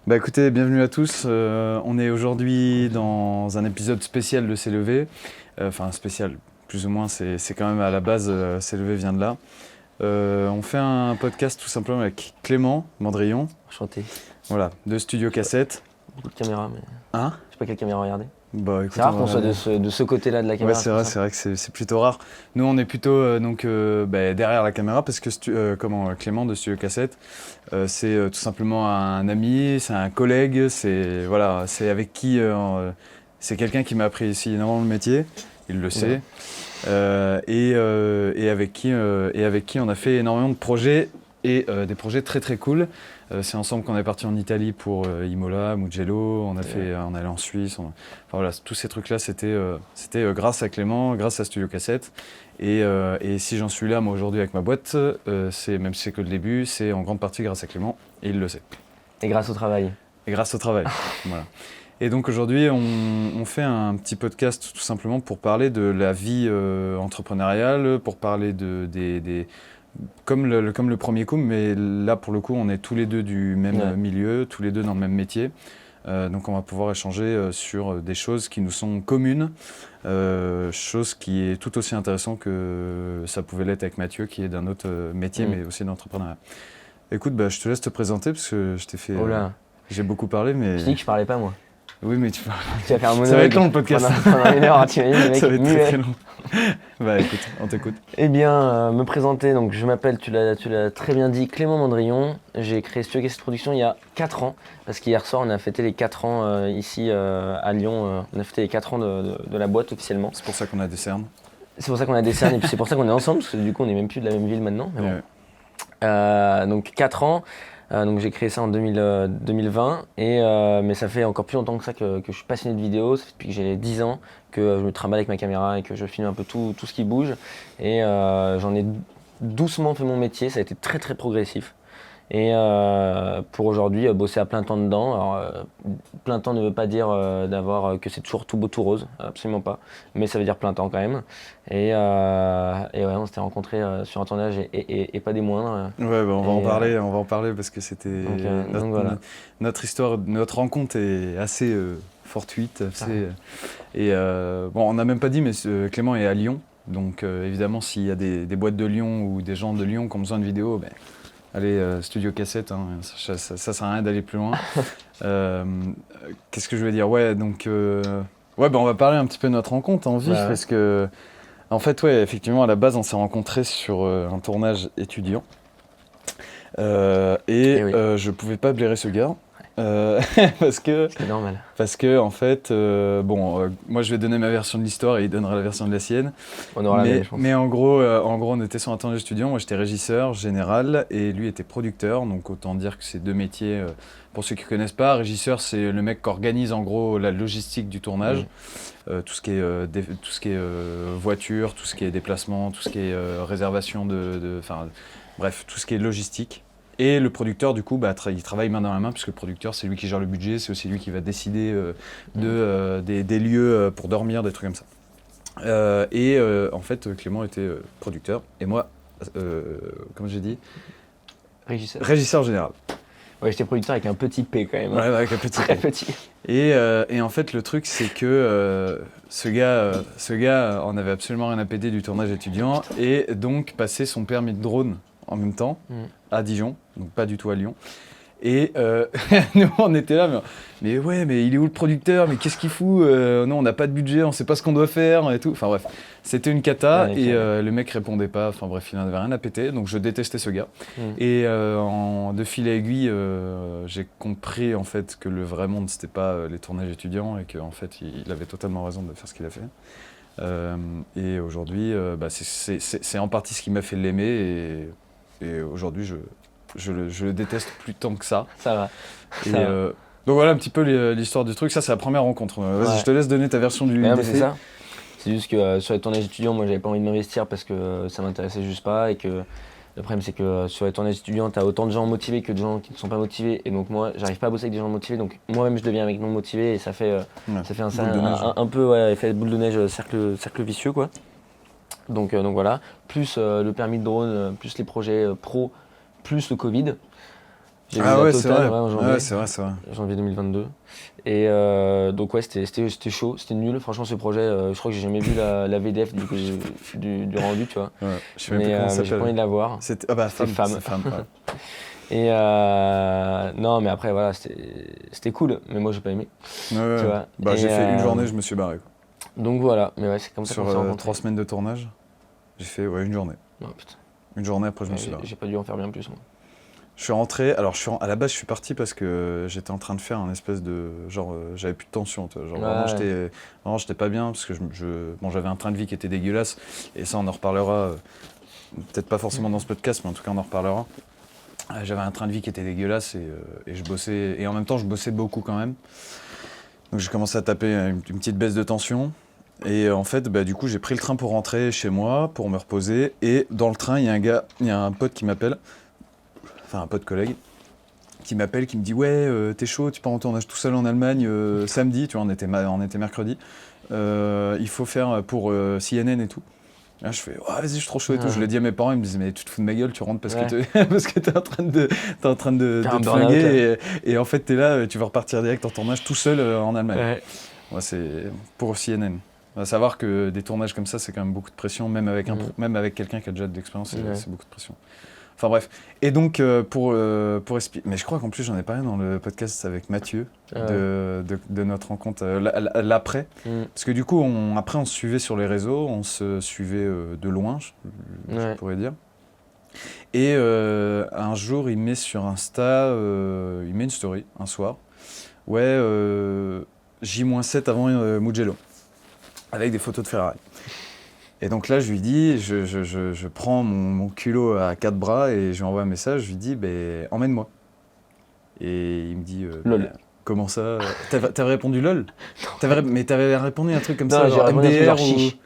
Bah écoutez, bienvenue à tous. On est aujourd'hui dans un épisode spécial de C'est levé. Enfin spécial, plus ou moins, c'est quand même à la base, C'est levé vient de là. On fait un podcast tout simplement avec Clément Mandrillon, Enchanté. voilà, de Studio Cassette. Beaucoup de caméras, mais Hein? je sais pas quelle caméra regarder. Bah écoute, C'est rare on qu'on va- soit de ce côté-là de la Ouais, caméra. c'est vrai que c'est plutôt rare. Nous, on est plutôt derrière la caméra parce que Clément de Studio Cassette, c'est tout simplement un ami, c'est un collègue, c'est avec qui c'est quelqu'un qui m'a appris ici énormément le métier, il le sait, et avec qui on a fait énormément de projets et des projets très très cool. C'est ensemble qu'on est parti en Italie pour Imola, Mugello, on est allé en Suisse. Enfin voilà, tous ces trucs-là, c'était grâce à Clément, grâce à Studio Cassette. Et si j'en suis là, moi, aujourd'hui, avec ma boîte, même si c'est que le début, c'est en grande partie grâce à Clément, et il le sait. Et grâce au travail. Et grâce au travail, voilà. Et donc aujourd'hui, on fait un petit podcast tout simplement pour parler de la vie entrepreneuriale, pour parler comme le premier coup, mais là pour le coup, on est tous les deux du même milieu, tous les deux dans le même métier. Donc on va pouvoir échanger sur des choses qui nous sont communes, chose qui est tout aussi intéressant que ça pouvait l'être avec Mathieu, qui est d'un autre métier, mais aussi d'entrepreneuriat. Écoute, je te laisse te présenter parce que je t'ai fait. Oh là. J'ai beaucoup parlé, mais. Je dis que je parlais pas, moi. Oui, mais tu parles. Tu vas faire un monologue. Ça va être long le podcast. Pendant une heure, t'imagines, le mec Ça va être très, muet. très long. Bah écoute, on t'écoute. Eh bien, me présenter, donc je m'appelle, tu l'as très bien dit, Clément Mandrillon. J'ai créé Studio Cassette Production il y a 4 ans, parce qu'hier soir on a fêté les 4 ans ici à Lyon, on a fêté les 4 ans de la boîte officiellement. C'est pour ça qu'on a des cernes. C'est pour ça qu'on a des cernes et puis c'est pour ça qu'on est ensemble, parce que du coup on n'est même plus de la même ville maintenant. Mais bon. Donc 4 ans, donc j'ai créé ça en 2020, mais ça fait encore plus longtemps que ça que je suis passionné de vidéo. Ça fait depuis que j'ai 10 ans que je me trimballe avec ma caméra et que je filme un peu tout ce qui bouge. Et j'en ai doucement fait mon métier, ça a été très très progressif. Et pour aujourd'hui, bosser à plein temps dedans. Alors, plein temps ne veut pas dire que c'est toujours tout beau, tout rose, absolument pas. Mais ça veut dire plein temps quand même. Et ouais, on s'était rencontrés sur un tournage et pas des moindres. Ouais, on va en parler parce que c'était voilà. notre histoire, notre rencontre est assez fortuite. On n'a même pas dit, mais Clément est à Lyon. Donc évidemment, s'il y a des boîtes de Lyon ou des gens de Lyon qui ont besoin de vidéos, allez, Studio Cassette, ça sert à rien d'aller plus loin. Qu'est-ce que je veux dire? Ouais, donc, on va parler un petit peu de notre rencontre en vif, parce que, en fait, effectivement, à la base, on s'est rencontrés sur un tournage étudiant. Je pouvais pas blairer ce gars. Parce que c'est normal. Parce que en fait, moi je vais donner ma version de l'histoire et il donnera la version de la sienne. On aura la même, je pense. Mais en gros, on était sur un tournage étudiant. Moi j'étais régisseur général et lui était producteur. Donc autant dire que c'est deux métiers. Pour ceux qui connaissent pas, régisseur c'est le mec qui organise en gros la logistique du tournage, tout ce qui est voiture, tout ce qui est déplacement, tout ce qui est réservation bref, tout ce qui est logistique. Et le producteur, du coup, il travaille main dans la main, puisque le producteur, c'est lui qui gère le budget, c'est aussi lui qui va décider des lieux pour dormir, des trucs comme ça. En fait, Clément était producteur, et moi, comme j'ai dit, régisseur général. Ouais, j'étais producteur avec un petit P quand même. Ouais, avec un petit Très P. petit. Et en fait, le truc, c'est que ce gars en avait absolument rien à péter du tournage étudiant, et donc passait son permis de drone en même temps, à Dijon, donc pas du tout à Lyon. Et nous, on était là, mais il est où le producteur? Mais qu'est-ce qu'il fout? Non, on n'a pas de budget, on sait pas ce qu'on doit faire et tout. Enfin bref, c'était une cata et le mec répondait pas. Enfin bref, il n'en avait rien à péter, donc je détestais ce gars. Et de fil à aiguille, j'ai compris en fait que le vrai monde, c'était pas les tournages étudiants et qu'en fait, il avait totalement raison de faire ce qu'il a fait. Et aujourd'hui, c'est en partie ce qui m'a fait l'aimer et aujourd'hui, je le déteste plus tant que ça. Ça va. Donc voilà un petit peu l'histoire du truc. Ça, c'est la première rencontre. Vas-y, je te laisse donner ta version du décès. C'est ça. C'est juste que sur les tournages étudiants, moi, j'avais pas envie de m'investir parce que ça m'intéressait juste pas. Et que le problème, c'est que sur les tournages étudiants, t'as autant de gens motivés que de gens qui ne sont pas motivés. Et donc moi, j'arrive pas à bosser avec des gens motivés. Donc moi-même, je deviens avec non motivés et ça fait un peu effet boule de neige, cercle vicieux, quoi. Donc voilà. Plus le permis de drone, plus les projets pro, plus le Covid. J'ai vu Ah la ouais, c'est totale, vrai. en janvier. Ouais, c'est vrai, c'est vrai. Janvier 2022. Et donc ouais, c'était chaud, c'était nul. Franchement, ce projet, je crois que j'ai jamais vu la VDF du rendu, tu vois. Ouais, je sais même plus comment ça Mais j'ai pas envie s'appelle. de la voir. Ah bah, C'était Femme. Femme. C'est Femme, ouais. Et non, mais après, voilà, c'était cool. Mais moi, j'ai pas aimé, Ouais, tu ouais. vois. Bah, Et, j'ai fait une journée, je me suis barré, quoi. donc voilà, mais ouais, c'est comme ça qu'on Sur s'est rencontrés. 3 semaines de tournage, j'ai fait une journée. Oh, putain. Une journée après, je me Ouais, suis barré. j'ai pas dû en faire bien plus, moi. Je suis rentré, alors à la base je suis parti parce que j'étais en train de faire un espèce de, genre j'avais plus de tension, tu vois, genre Ouais. vraiment j'étais pas bien parce que bon, j'avais un train de vie qui était dégueulasse et ça on en reparlera, peut-être pas forcément dans ce podcast mais en tout cas on en reparlera. J'avais un train de vie qui était dégueulasse et je bossais, et en même temps je bossais beaucoup quand même. Donc j'ai commencé à taper une petite baisse de tension. Et en fait, bah, du coup, j'ai pris le train pour rentrer chez moi, pour me reposer. Et dans le train, il y a un pote qui m'appelle, enfin un pote collègue, qui m'appelle, qui me dit ouais, t'es chaud, tu pars en tournage tout seul en Allemagne samedi, tu vois, on était mercredi. Il faut faire pour CNN et tout. Là, je fais ouais, vas-y, je suis trop chaud et tout. Je l'ai dit à mes parents, ils me disent mais tu te fous de ma gueule, tu rentres parce que Ouais. parce que t'es en train de T'as un te burn-out, là. flinguer et en fait t'es là, tu vas repartir direct en tournage tout seul en Allemagne. Ouais. Ouais, c'est pour CNN. À savoir que des tournages comme ça, c'est quand même beaucoup de pression, même avec même avec quelqu'un qui a déjà de l'expérience, c'est beaucoup de pression. Enfin bref. Et donc pour expliquer, mais je crois qu'en plus j'en ai parlé dans le podcast avec Mathieu de notre rencontre l'après, parce que du coup après on se suivait sur les réseaux, on se suivait de loin, je pourrais dire. Et un jour il met sur Insta, il met une story un soir, ouais J-7 avant Mugello, avec des photos de Ferrari. Et donc là, je lui dis, je prends mon culot à 4 bras et je lui envoie un message, je lui dis, emmène-moi. Et il me dit, LOL. Comment ça T'avais répondu LOL? Mais t'avais répondu un truc comme Non, ça, j'ai genre répondu un truc MDR genre ou... chiche.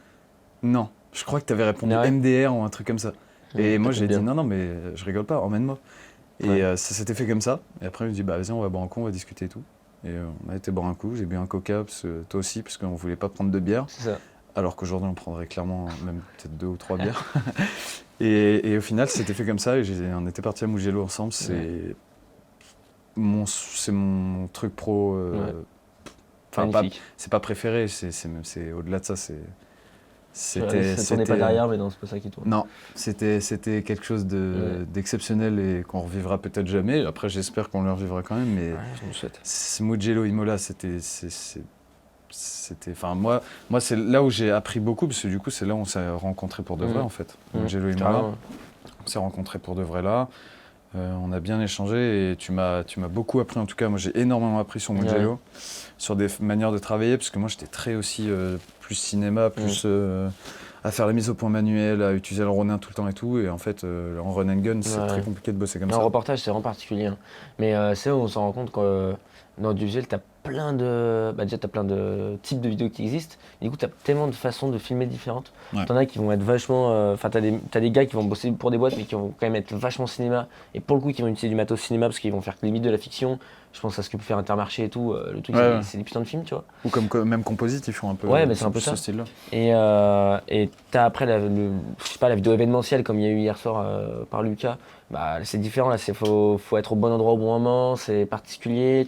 Non, je crois que t'avais répondu Ah ouais MDR ou un truc comme ça. Et moi, j'ai dit, bien. non, mais je rigole pas, emmène-moi. Et ça s'était fait comme ça. Et après, il me dit, bah vas-y, on va boire un coup, on va discuter et tout. Et on a été boire un coup, j'ai bu un coca, toi aussi, parce qu'on voulait pas prendre de bière. C'est ça. Alors qu'aujourd'hui, on prendrait clairement même peut-être 2 ou 3 bières. et au final, c'était fait comme ça. Et on était partis à Mugello ensemble. C'est mon truc pro. Enfin, c'est pas préféré. C'est au-delà de ça. C'était. Ça tournait pas derrière, mais non, c'est pas ça qui tourne. Non, c'était quelque chose d'exceptionnel et qu'on revivra peut-être jamais. Après, j'espère qu'on le revivra quand même. Mais je me souhaite. Mugello Imola, c'était, enfin moi c'est là où j'ai appris beaucoup parce que du coup c'est là où on s'est rencontrés pour de vrai en fait. Mugello et moi, on s'est rencontrés pour de vrai là. On a bien échangé et tu m'as beaucoup appris, en tout cas moi j'ai énormément appris sur Mugello, sur des manières de travailler parce que moi j'étais très aussi plus cinéma, plus à faire la mise au point manuelle, à utiliser le Ronin tout le temps et tout, et en fait en run and gun c'est très compliqué de bosser comme ça. En reportage c'est vraiment particulier, hein. Mais c'est là où on s'en rend compte que dans l'audiovisuel t'as plein de types de vidéos qui existent, et du coup t'as tellement de façons de filmer différentes. T'en as qui vont être vachement, enfin t'as des gars qui vont bosser pour des boîtes mais qui vont quand même être vachement cinéma, et pour le coup qui vont utiliser du matos cinéma parce qu'ils vont faire limite de la fiction. Je pense à ce que peut faire Intermarché et tout, le truc c'est des putains de films, tu vois. Ou même Composite, ils font un peu c'est un peu ce ça. style-là. Et t'as après la vidéo événementielle comme il y a eu hier soir par Lucas. Bah, c'est différent là, faut être au bon endroit au bon moment, c'est particulier,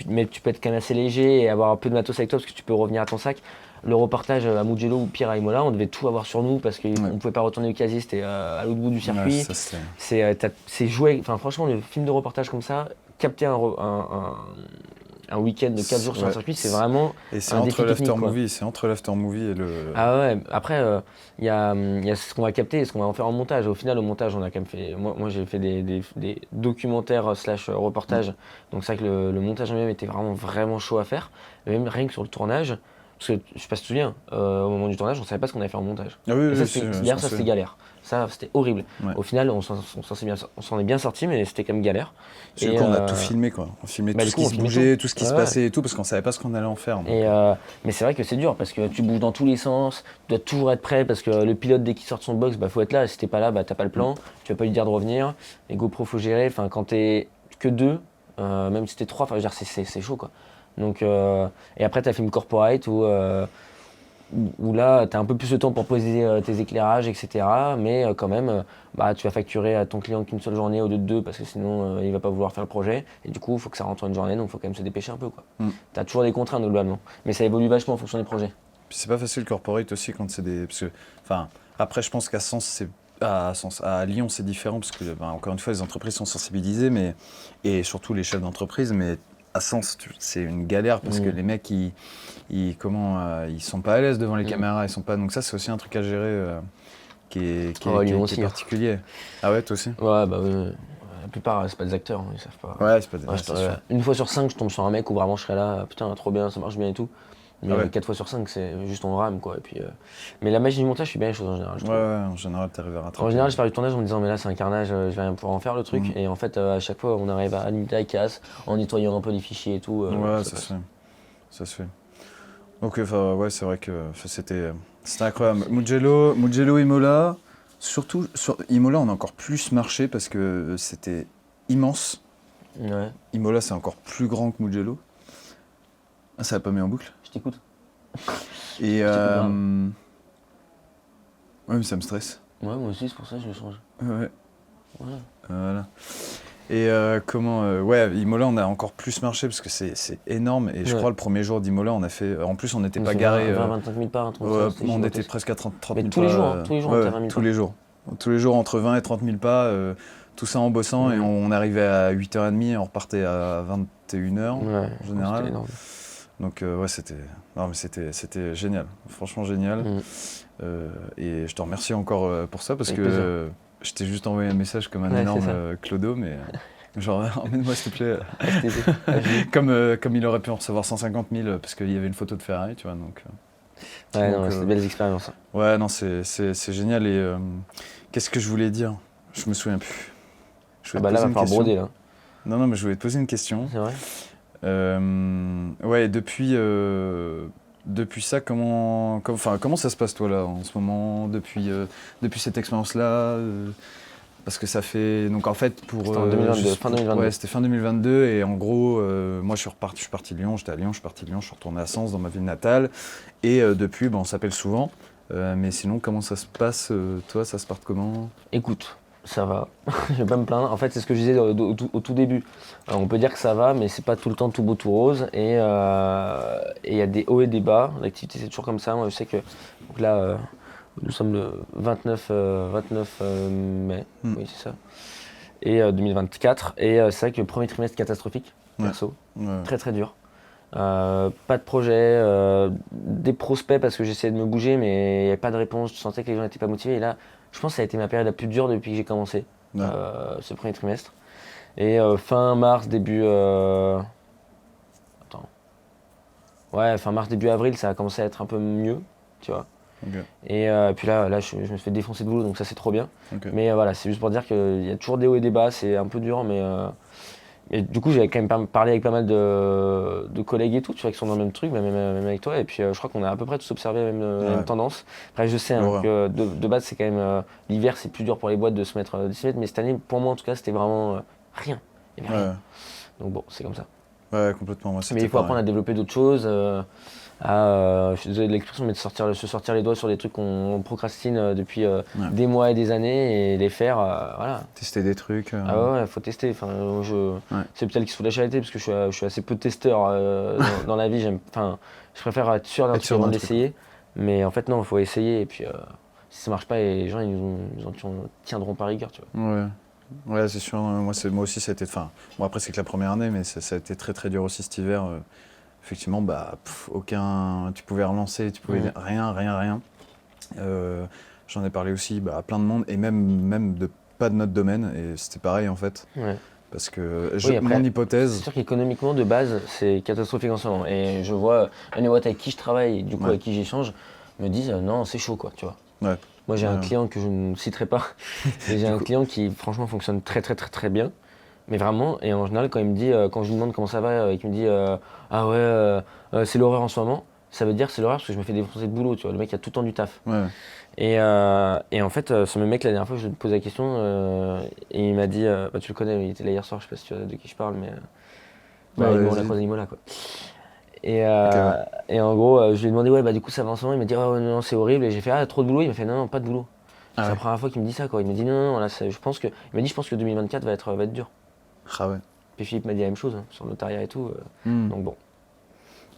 mais tu peux être quand même assez léger et avoir un peu de matos avec toi parce que tu peux revenir à ton sac. Le reportage à Mugello ou pire à Imola, on devait tout avoir sur nous parce qu'on ne pouvait pas retourner au casier, c'était à l'autre bout du circuit. C'est joué, enfin franchement le film de reportage comme ça, capter un week-end de 4 jours sur un circuit, c'est vraiment. Et c'est entre l'after-movie et le. Ah ouais, après, il y a ce qu'on va capter et ce qu'on va en faire en montage. Au final, au montage, on a quand même fait. Moi j'ai fait des documentaires / reportages. Donc c'est vrai que le montage en lui-même était vraiment chaud à faire. Et même rien que sur le tournage, parce que je sais pas si tu te souviens, au moment du tournage, on savait pas ce qu'on allait faire en montage. Ah oui, et ça, c'était galère. Ça, c'était horrible. Ouais. Au final, on s'en est bien sorti, mais c'était quand même galère. Et on a tout filmé, quoi. On filmait tout ce qui se bougeait, tout ce qui se passait et tout, parce qu'on savait pas ce qu'on allait en faire. Mais c'est vrai que c'est dur, parce que tu bouges dans tous les sens, tu dois toujours être prêt, parce que le pilote, dès qu'il sort de son box, faut être là. Si t'es pas là, t'as pas le plan, tu vas pas lui dire de revenir. Les GoPro, faut gérer. Enfin, quand t'es que 2, même si t'es 3, c'est chaud, quoi. Donc, et après, t'as film corporate où où là, tu as un peu plus de temps pour poser tes éclairages, etc. Mais quand même, tu vas facturer à ton client qu'une seule journée au lieu de 2 parce que sinon, il va pas vouloir faire le projet. Et du coup, il faut que ça rentre en une journée, donc il faut quand même se dépêcher un peu, quoi. Tu as toujours des contraintes globalement, mais ça évolue vachement en fonction des projets. Puis c'est pas facile corporate aussi quand c'est des. Parce que, enfin, après, je pense qu'à Sens, à Lyon, c'est différent parce que, encore une fois, les entreprises sont sensibilisées, et surtout les chefs d'entreprise, mais à Sens, c'est une galère parce que les mecs, ils sont pas à l'aise devant les caméras, ils sont pas. Donc ça, c'est aussi un truc à gérer qui est particulier. Ah ouais, toi aussi? Ouais, bah oui. La plupart, c'est pas des acteurs, ils savent pas. Ouais, c'est pas des acteurs. Une fois sur 5, je tombe sur un mec où vraiment je serais là, putain, trop bien, ça marche bien et tout. Mais 4 fois sur 5, c'est juste on rame, quoi. Et puis, mais la magie du montage, je suis bien les choses en général. Ouais, en général, t'arrives à rattraper. En général, je pars du tournage en me disant, mais là, c'est un carnage, je vais rien pouvoir en faire le truc. Et en fait, à chaque fois, on arrive à limiter la casse en nettoyant un peu les fichiers et tout. Ouais, ça se fait. Donc, ouais, c'est vrai que c'était incroyable. Mugello, Imola. Surtout, sur Imola, on a encore plus marché parce que c'était immense. Ouais. Imola, c'est encore plus grand que Mugello. Ah, ça n'a pas mis en boucle? Je t'écoute. Et ouais, mais ça me stresse. Ouais, moi aussi, c'est pour ça que je le change. Ouais. Voilà. Et ouais, Imola, on a encore plus marché parce que c'est énorme. Et je crois le premier jour d'Imola, on a fait. En plus, on n'était pas garé. 25 000 pas, on était presque à 30 000 tous pas. Les jours, tous les jours, on était à 20 000 pas. Tous les jours, entre 20 et 30 000 pas. Tout ça en bossant. Et on arrivait à 8h30 et on repartait à 21h en général. C'était énorme. Donc ouais, c'était génial, franchement génial. Et je te remercie encore pour ça parce que je t'ai juste envoyé un message comme un énorme clodo, mais genre emmène-moi s'il te plaît. Comme il aurait pu en recevoir 150 000 parce qu'il y avait une photo de Ferrari, tu vois. Donc, c'est des belles expériences. Ouais, non, c'est génial. Et qu'est-ce que je voulais dire? Je me souviens plus. Là, va falloir broder là. Non, mais je voulais te poser une question. C'est vrai. Ouais, depuis ça, comment ça se passe toi là en ce moment, depuis cette expérience-là parce que ça fait donc en fait pour c'était en 2022, fin 2022. Ouais, c'était fin 2022 et en gros moi je suis parti de Lyon, j'étais à Lyon, je suis parti de Lyon, je suis retourné à Sens dans ma ville natale et depuis on s'appelle souvent mais sinon comment ça se passe toi, ça se passe comment? Écoute, ça va, je vais pas me plaindre. En fait, c'est ce que je disais au tout début. On peut dire que ça va, mais c'est pas tout le temps tout beau, tout rose. Et il y a des hauts et des bas. L'activité, c'est toujours comme ça. Moi, je sais que donc là, nous sommes le 29 mai, oui, c'est ça, et 2024. Et c'est vrai que le premier trimestre catastrophique, perso, très très dur. Pas de projet, des prospects parce que j'essayais de me bouger, mais il n'y avait pas de réponse. Je sentais que les gens n'étaient pas motivés. Et là, je pense que ça a été ma période la plus dure depuis que j'ai commencé ce premier trimestre. Et fin mars, fin mars, début avril, ça a commencé à être un peu mieux, tu vois. Okay. Et puis là je me suis fait défoncer de boulot, donc ça c'est trop bien. Okay. Mais voilà, c'est juste pour dire qu'il y a toujours des hauts et des bas, c'est un peu dur, mais et du coup, j'avais quand même parlé avec pas mal de collègues et tout, tu vois, qui sont dans le même truc, même avec toi. Et puis, je crois qu'on a à peu près tous observé la même tendance. Après, je sais que de base, c'est quand même l'hiver, c'est plus dur pour les boîtes de se mettre, mais cette année, pour moi en tout cas, c'était vraiment rien. Il y avait rien. Donc bon, c'est comme ça. Ouais, complètement. Moi, mais il faut apprendre à développer d'autres choses. Je suis désolé de l'expression, mais de se sortir les doigts sur des trucs qu'on procrastine depuis des mois et des années et les faire, voilà. Tester des trucs. Ah ouais, faut tester. Enfin, c'est peut-être qui se fout de la charité parce que je suis assez peu testeur dans la vie. Je préfère être sûr d'un truc avant de l'essayer. Mais en fait, non, il faut essayer et puis si ça marche pas, les gens ils en tiendront par rigueur, tu vois. Ouais, c'est sûr. Moi aussi, ça a été. Enfin, bon, après, c'est que la première année, mais ça a été très très dur aussi cet hiver. Effectivement, tu pouvais relancer, tu pouvais rien. J'en ai parlé aussi à plein de monde et même pas de notre domaine et c'était pareil en fait. Ouais. Parce que après, mon hypothèse. C'est sûr qu'économiquement de base c'est catastrophique en ce moment et je vois les boîtes avec qui je travaille et du coup avec qui j'échange me disent non c'est chaud quoi, tu vois. Ouais. Moi j'ai un client que je ne citerai pas et j'ai un client qui franchement fonctionne très très très très bien. Mais vraiment, et en général, quand je lui demande comment ça va et qu'il me dit ah ouais, c'est l'horreur en ce moment, ça veut dire c'est l'horreur parce que je me fais défoncer de boulot, tu vois. Le mec il a tout le temps du taf. Ouais. Et en fait, ce même mec, la dernière fois, je lui posais la question et il m'a dit tu le connais, il était là hier soir, je sais pas si tu vois de qui je parle, mais on l'a croisé Imola quoi. Et en gros, je lui ai demandé, ouais, bah du coup ça va en ce moment. Il m'a dit, oh non, c'est horrible. Et j'ai fait, ah, trop de boulot. Il m'a fait, non, pas de boulot. C'est la première fois qu'il me dit ça, quoi. Il m'a dit, non, là, il m'a dit, je pense que 2024 va être dur. Ah ouais. Puis Philippe m'a dit la même chose, hein, sur le notariat et tout. Donc bon.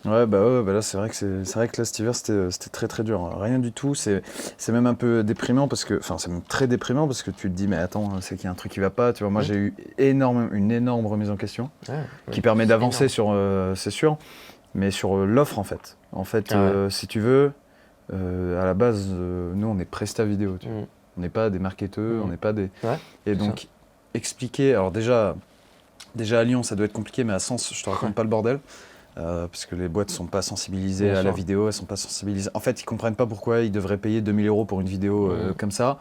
Ouais, bah là, c'est vrai que là, cet hiver, c'était très très dur. Rien du tout. C'est même un peu déprimant parce que, enfin, c'est même très déprimant parce que tu te dis, mais attends, c'est qu'il y a un truc qui va pas. Tu vois, moi, j'ai eu une énorme remise en question qui permet d'avancer sur, c'est sûr, mais sur l'offre en fait. En fait, si tu veux, à la base, nous, on est presta vidéo. Tu vois. On n'est pas des marketeurs, on n'est pas des. Ouais, et donc, expliquer. Alors déjà à Lyon, ça doit être compliqué, mais à Sens, je te raconte pas le bordel. Parce que les boîtes ne sont pas sensibilisées à la vidéo, elles sont pas sensibilisées. En fait, ils ne comprennent pas pourquoi ils devraient payer 2 000 € pour une vidéo comme ça,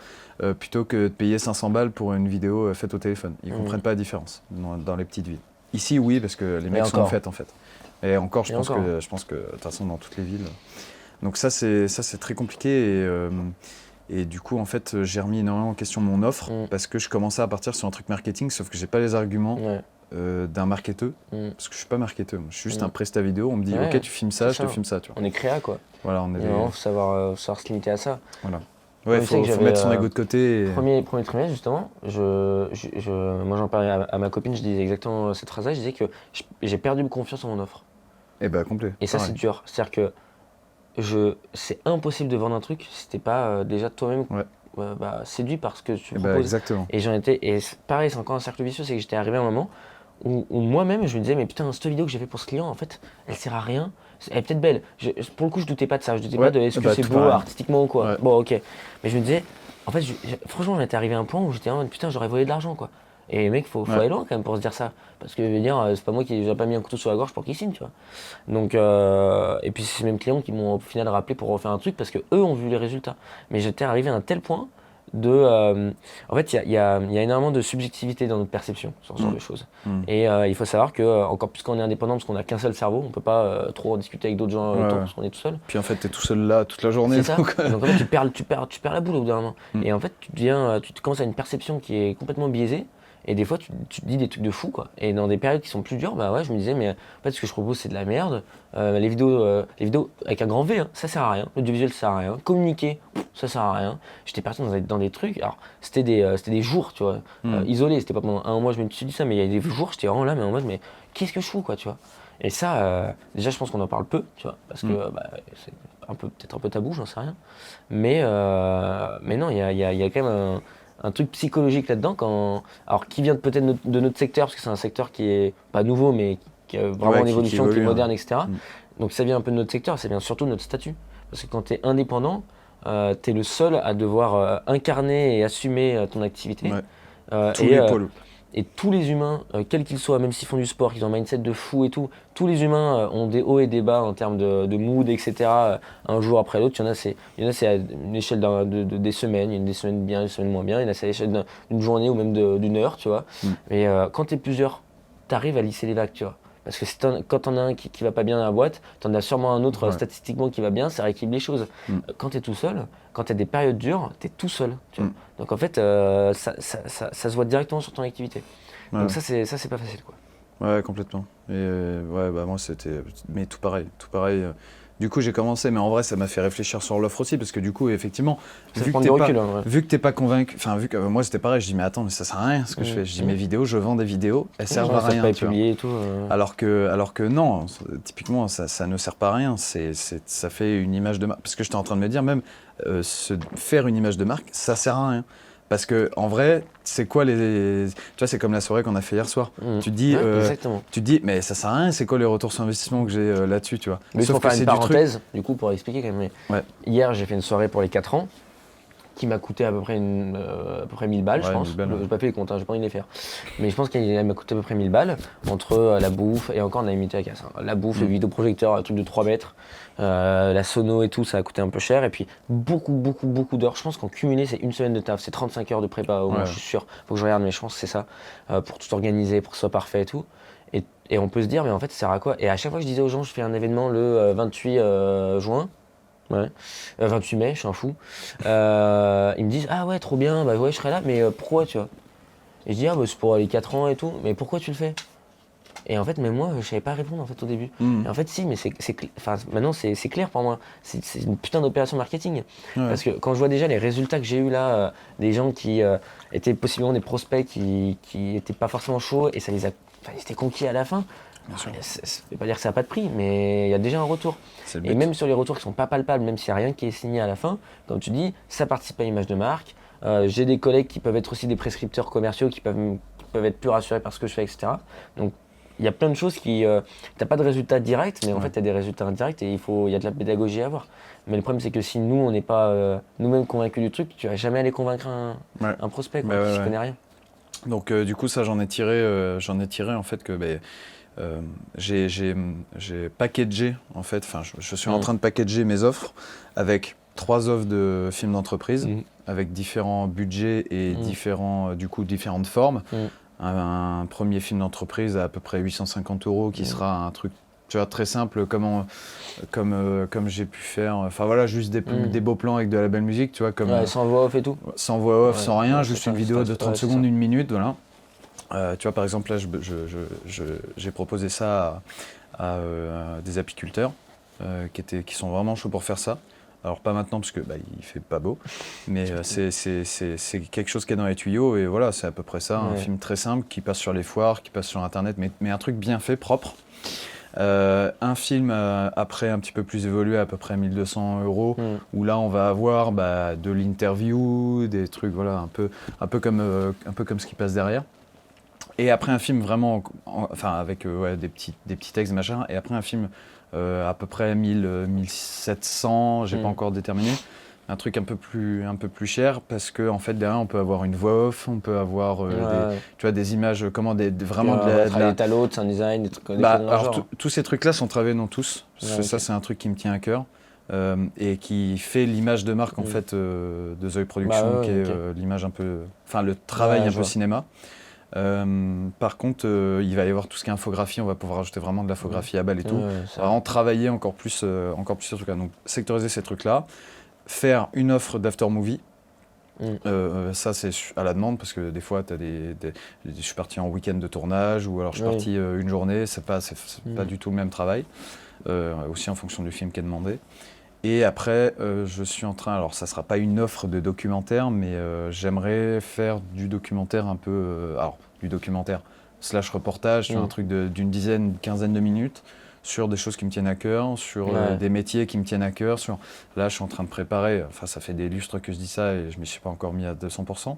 plutôt que de payer 500 balles pour une vidéo faite au téléphone. Ils ne comprennent pas la différence dans les petites villes. Ici, oui, parce que les mecs sont faits en fait. Et encore, je pense que de toute façon, dans toutes les villes. Donc ça, c'est très compliqué. Et du coup, en fait, j'ai remis énormément en question mon offre parce que je commençais à partir sur un truc marketing, sauf que j'ai pas les arguments. D'un marketeur, parce que je suis pas marketeur, je suis juste un prestat vidéo, on me dit ok tu filmes ça, je te filme ça, tu vois. On est créa quoi. Voilà, on est faut savoir se limiter à ça. Voilà. Ouais, faut mettre son ego de côté. Premier trimestre justement, moi j'en parlais à ma copine, je disais exactement cette phrase-là, je disais que j'ai perdu confiance en mon offre. Et bah complet. Et ça c'est dur, c'est-à-dire que c'est impossible de vendre un truc si t'es pas déjà toi-même séduit par ce que tu proposes. Exactement. Et pareil, c'est encore un cercle vicieux, c'est que j'étais arrivé à un moment où moi-même je me disais mais putain cette vidéo que j'ai fait pour ce client en fait elle sert à rien, elle est peut-être belle, pour le coup je doutais pas de ça, je doutais pas de est-ce que c'est beau artistiquement ou quoi, bon ok, mais je me disais en fait franchement j'étais arrivé à un point où j'étais putain j'aurais volé de l'argent quoi, et mec faut aller loin quand même pour se dire ça, parce que je veux dire c'est pas moi qui j'ai pas mis un couteau sur la gorge pour qu'il signe tu vois, donc et puis c'est ces mêmes clients qui m'ont au final rappelé pour refaire un truc parce que eux ont vu les résultats, mais j'étais arrivé à un tel point en fait, il y a énormément de subjectivité dans notre perception sur ce genre de choses. Et il faut savoir que, encore plus quand on est indépendant, parce qu'on n'a qu'un seul cerveau, on ne peut pas trop discuter avec d'autres gens autour, parce qu'on est tout seul. Puis en fait, tu es tout seul là toute la journée. C'est ça. Donc en fait, tu perds la boule au bout d'un moment. Et en fait, tu commences à une perception qui est complètement biaisée. Et des fois, tu te dis des trucs de fou, quoi. Et dans des périodes qui sont plus dures, bah ouais, je me disais, mais en fait, ce que je propose, c'est de la merde. Les vidéos avec un grand V, hein, ça sert à rien. L'audiovisuel, ça sert à rien. Communiquer, ça sert à rien. J'étais parti dans des trucs. Alors, c'était des jours, tu vois, isolés. C'était pas pendant un mois, je me suis dit ça, mais il y a des jours, j'étais vraiment là, mais en mode, mais qu'est-ce que je fous, quoi, tu vois. Et ça, déjà, je pense qu'on en parle peu, tu vois, parce que c'est peut-être un peu tabou, j'en sais rien. Mais non, il y a quand même un truc psychologique là-dedans, alors qui vient peut-être de notre secteur, parce que c'est un secteur qui est pas nouveau, mais qui a vraiment une évolution, qui est moderne, etc. Donc ça vient un peu de notre secteur, ça vient surtout de notre statut. Parce que quand tu es indépendant, tu es le seul à devoir incarner et assumer ton activité. Tous les pôles. Et tous les humains, quels qu'ils soient, même s'ils font du sport, qu'ils ont un mindset de fou et tout, tous les humains ont des hauts et des bas en termes de mood, etc. Un jour après l'autre, il y en a c'est à une échelle des semaines, il y en a des semaines bien, des semaines moins bien, il y en a c'est à l'échelle d'une journée ou même d'une heure, tu vois. Mais quand tu es plusieurs, tu arrives à lisser les vagues, tu vois. Parce que quand t'en as un qui va pas bien dans la boîte, t'en as sûrement un autre statistiquement qui va bien, ça rééquilibre les choses. Quand t'es tout seul, quand t'as des périodes dures, t'es tout seul. Tu vois. Donc en fait, ça se voit directement sur ton activité. Donc ça c'est pas facile quoi. Ouais, complètement. Et moi c'était tout pareil. Du coup, j'ai commencé, mais en vrai, ça m'a fait réfléchir sur l'offre aussi, parce que du coup, effectivement, vu que t'es pas convaincu, enfin, vu que moi c'était pareil, je dis, mais attends, mais ça sert à rien ce que je fais. Je dis, mes vidéos, je vends des vidéos, elles servent à rien. Pas publié et tout. Alors que non, typiquement, ça ne sert pas à rien. Ça fait une image de marque. Parce que j'étais en train de me dire, même faire une image de marque, ça sert à rien. Parce que en vrai, c'est quoi tu vois, c'est comme la soirée qu'on a fait hier soir. Tu te dis, mais ça sert à rien. C'est quoi les retours sur investissement que j'ai là-dessus, tu vois. Mais sauf pour faire une parenthèse, du coup, pour expliquer quand même. Hier, j'ai fait une soirée pour les 4 ans qui m'a coûté à peu près 1000 balles, je pense. Je n'ai pas fait les comptes, j'ai pas envie de les faire. Mais je pense qu'elle m'a coûté à peu près 1000 balles entre la bouffe, et encore on a imité la casse. La bouffe, le vidéoprojecteur, un truc de 3 mètres, la sono et tout, ça a coûté un peu cher. Et puis beaucoup d'heures. Je pense qu'en cumulé, c'est une semaine de taf, c'est 35 heures de prépa au moins, je suis sûr. Faut que je regarde, mais je pense que c'est ça, pour tout organiser, pour que ce soit parfait et tout. Et on peut se dire, mais en fait, ça sert à quoi? Et à chaque fois, je disais aux gens, je fais un événement le 28 juin. 28 mai, je suis un fou. Ils me disent, ah ouais, trop bien, bah ouais, je serai là, mais pourquoi, tu vois? Et je dis, ah bah c'est pour les 4 ans et tout, mais pourquoi tu le fais? Et en fait, même moi, je savais pas répondre en fait au début. Et en fait, si, mais maintenant c'est clair pour moi. C'est une putain d'opération marketing. Ouais. Parce que quand je vois déjà les résultats que j'ai eu là, des gens qui étaient possiblement des prospects qui étaient pas forcément chauds et ça les a, enfin, ils étaient conquis à la fin. Bien sûr. Ça veut pas dire que ça n'a pas de prix, mais il y a déjà un retour. C'est le Et but. même sur les retours qui sont pas palpables, même s'il n'y a rien qui est signé à la fin, comme tu dis, ça participe à l'image de marque. J'ai des collègues qui peuvent être aussi des prescripteurs commerciaux qui peuvent être plus rassurés par ce que je fais, etc. Donc il y a plein de choses qui. T'as pas de résultats directs, mais en fait, tu as des résultats indirects et il y a de la pédagogie à avoir. Mais le problème, c'est que si nous, on n'est pas nous-mêmes convaincus du truc, tu vas jamais aller convaincre un prospect quoi, qui ne connaît rien. Donc, du coup, ça, j'en ai tiré en fait que. J'ai packagé, en fait, je suis en train de packager mes offres avec 3 offres de films d'entreprise, avec différents budgets et différentes formes. Un premier film d'entreprise à peu près 850 € qui sera un truc, tu vois, très simple comme j'ai pu faire. Enfin voilà, juste des beaux plans avec de la belle musique, tu vois, comme sans voix off et tout. sans voix off, sans rien, Ouais, juste c'est une ça, vidéo c'est de ça. 30 Ouais, c'est secondes, ça. 1 minute, voilà. Tu vois, par exemple, là, j'ai proposé ça à des apiculteurs qui sont vraiment chauds pour faire ça. Alors pas maintenant parce que il fait pas beau, mais c'est quelque chose qui est dans les tuyaux et voilà, c'est à peu près ça, un film très simple qui passe sur les foires, qui passe sur internet, mais un truc bien fait, propre. Un film après un petit peu plus évolué, à peu près 1 200 €, où là on va avoir de l'interview, des trucs voilà un peu comme ce qui passe derrière. Et après un film vraiment, avec des petits textes machin, et après un film à peu près 1700, j'ai pas encore déterminé, un truc un peu plus cher parce que en fait derrière on peut avoir une voix off, on peut avoir tu vois, des images vraiment vraiment de la talot, sound design, des trucs comme alors tous ces trucs-là sont travaillés dans tous. Ça c'est un truc qui me tient à cœur. Et qui fait l'image de marque en fait de Zoe Productions, qui est l'image un peu, le travail un peu cinéma. Par contre, il va y avoir tout ce qui est infographie, on va pouvoir ajouter vraiment de l'infographie à balle et tout. On va vraiment travailler encore plus ces trucs-là. Donc sectoriser ces trucs-là, faire une offre d'after movie. Ça c'est à la demande parce que des fois je suis parti en week-end de tournage ou alors je suis parti une journée, c'est pas du tout le même travail, aussi en fonction du film qui est demandé. Et après, je suis en train, alors ça sera pas une offre de documentaire, mais j'aimerais faire du documentaire un peu, du documentaire / reportage, sur un truc d'une dizaine, une quinzaine de minutes, sur des choses qui me tiennent à cœur, sur des métiers qui me tiennent à cœur. Là, je suis en train de préparer, ça fait des lustres que je dis ça et je m'y suis pas encore mis à 200%,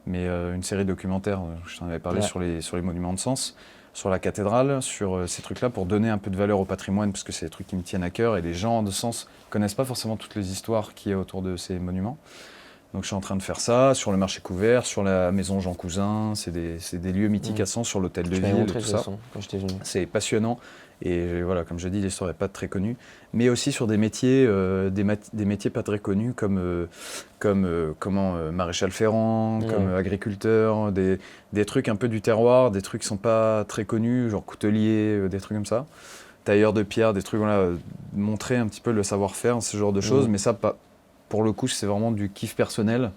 mais une série documentaire, je t'en avais parlé sur les monuments de Sens, sur la cathédrale, sur ces trucs-là, pour donner un peu de valeur au patrimoine, parce que c'est des trucs qui me tiennent à cœur, et les gens de Sens connaissent pas forcément toutes les histoires qu'il y a autour de ces monuments. Donc je suis en train de faire ça, sur le marché couvert, sur la maison Jean Cousin, c'est des lieux mythiques à Sens, sur l'hôtel de ville, tout ça. Quand j'étais venu. C'est passionnant, et voilà, comme je dis, l'histoire n'est pas très connue, mais aussi sur des métiers, des métiers pas très connus, comme maréchal ferrant, comme agriculteur, des trucs un peu du terroir, des trucs qui sont pas très connus, genre coutelier, des trucs comme ça, tailleur de pierre, des trucs, voilà, montrer un petit peu le savoir-faire, ce genre de choses, mais ça, pour le coup, c'est vraiment du kiff personnel,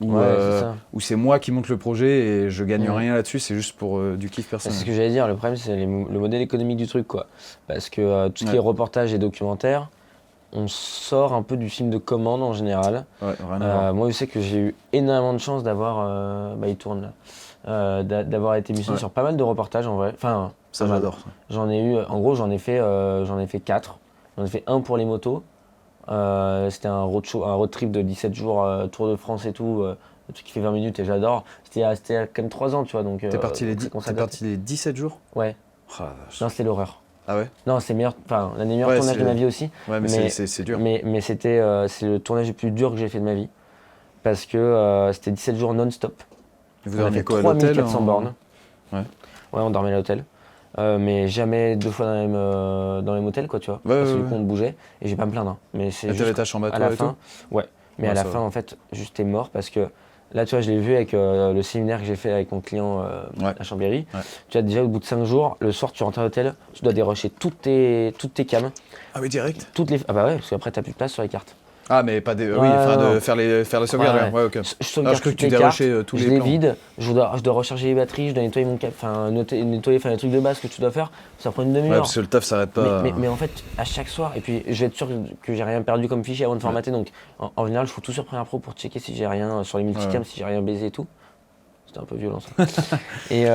où c'est moi qui monte le projet et je gagne rien là-dessus, c'est juste pour du kiff personnel. C'est ce que j'allais dire, le problème c'est le modèle économique du truc, quoi. Parce que tout ce qui est reportage et documentaire, on sort un peu du film de commande en général. Ouais, rien à voir. Moi je sais que j'ai eu énormément de chance d'avoir, il tourne là, d'avoir été missionné sur pas mal de reportages en vrai. Enfin, ça j'adore. J'en ai eu, en gros j'en ai fait 4. J'en ai fait un pour les motos. C'était un road trip de 17 jours, Tour de France et tout, le truc qui fait 20 minutes et j'adore. C'était quand même 3 ans, tu vois. Donc, t'es parti les 17 jours ? Ouais. Oh, non, c'était l'horreur. Ah ouais ? Non, c'est l'un des meilleurs tournages de ma vie aussi. Ouais, mais c'est dur. Mais c'est le tournage le plus dur que j'ai fait de ma vie. Parce que c'était 17 jours non-stop. Vous dormiez quoi à l'hôtel ? 3400 bornes. Ouais, on dormait à l'hôtel. Mais jamais 2 fois dans le même hôtel, quoi, tu vois. Parce que du coup, on bougeait et j'ai pas à me plaindre. Hein. Mais c'est t'avais ta chambre à toi la et fin. tout ? Ouais. Mais à la fin, en fait, juste t'es mort parce que là, tu vois, je l'ai vu avec le séminaire que j'ai fait avec mon client à Chambéry. Ouais. Tu vois, déjà au bout de 5 jours, le soir, tu rentres à l'hôtel, tu dois dérusher toutes tes cams. Ah oui, direct ? Ah bah ouais, parce qu'après, t'as plus de place sur les cartes. Ah, mais pas des. Ouais, oui, enfin, non. de faire les sauvegardes. Ouais, Ouais, ok. Je sauvegarde Je crois que toutes tu les t'es cartes, rushé tous je les les plans. vide, je dois recharger les batteries, je dois nettoyer mon cap, enfin nettoyer, faire les trucs de base que tu dois faire, ça prend une Ouais, demi-heure. parce que le taf s'arrête pas. Mais en fait, à chaque soir, et puis je vais être sûr que j'ai rien perdu comme fichier avant de formater, donc en général, je fous tout sur Premiere Pro pour checker si j'ai rien sur les multicams, si j'ai rien baisé et tout. C'était un peu violent ça. et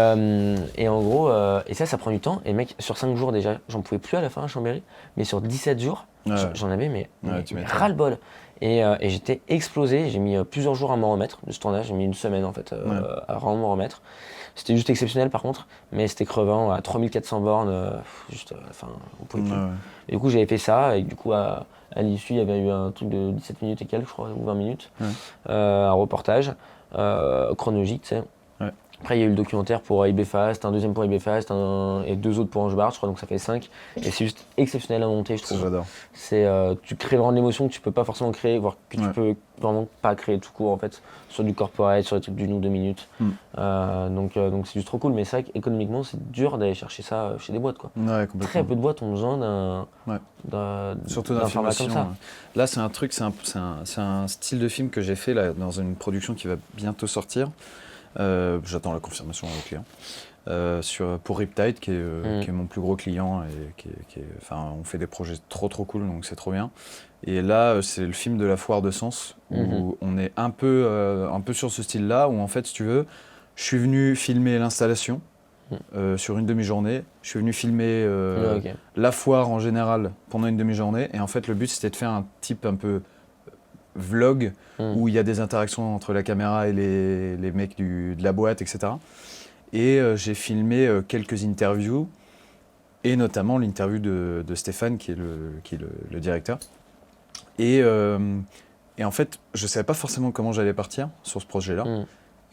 en gros, et ça prend du temps. Et mec, sur 5 jours déjà, j'en pouvais plus à la fin à Chambéry, mais sur 17 jours, Ouais. j'en avais mais Tu m'étonnes. ras-le-bol. Et j'étais explosé, j'ai mis plusieurs jours à m'en remettre de ce tournage, j'ai mis une semaine en fait à vraiment m'en remettre. C'était juste exceptionnel par contre, mais c'était crevant, à 3400 bornes, enfin, on pouvait plus. Ouais. Et du coup, j'avais fait ça, et du coup, à l'issue, il y avait eu un truc de 17 minutes et quelques, je crois, ou 20 minutes, un reportage chronologique, tu sais. Ouais. Après, il y a eu le documentaire pour IBFast, un deuxième pour IBFast, et 2 autres pour Ange Bard, je crois, donc ça fait 5. Et c'est juste exceptionnel à monter, je Ça, trouve. j'adore. C'est, tu crées le rang de l'émotion que tu peux pas forcément créer, voire que tu peux vraiment pas créer tout court, en fait, sur du corporate, sur des trucs d'une ou 2 minutes. Donc c'est juste trop cool, mais c'est vrai qu'économiquement, c'est dur d'aller chercher ça chez des boîtes, quoi. Ouais, complètement. Très peu de boîtes ont besoin Surtout d'un d'un format film comme ça. Là, c'est un truc, c'est un style de film que j'ai fait là, dans une production qui va bientôt sortir. J'attends la confirmation avec le client. Pour Riptide, qui est mon plus gros client. Et enfin, on fait des projets trop cool, donc c'est trop bien. Et là, c'est le film de la foire de Sens, où on est un peu sur ce style-là, où en fait, si tu veux, je suis venu filmer l'installation. Sur une demi-journée. Je suis venu filmer la foire en général pendant une demi-journée. Et en fait, le but, c'était de faire un type un peu vlog où il y a des interactions entre la caméra et les mecs de la boîte, etc. Et j'ai filmé quelques interviews, et notamment l'interview de Stéphane, qui est le directeur. Et en fait, je ne savais pas forcément comment j'allais partir sur ce projet-là.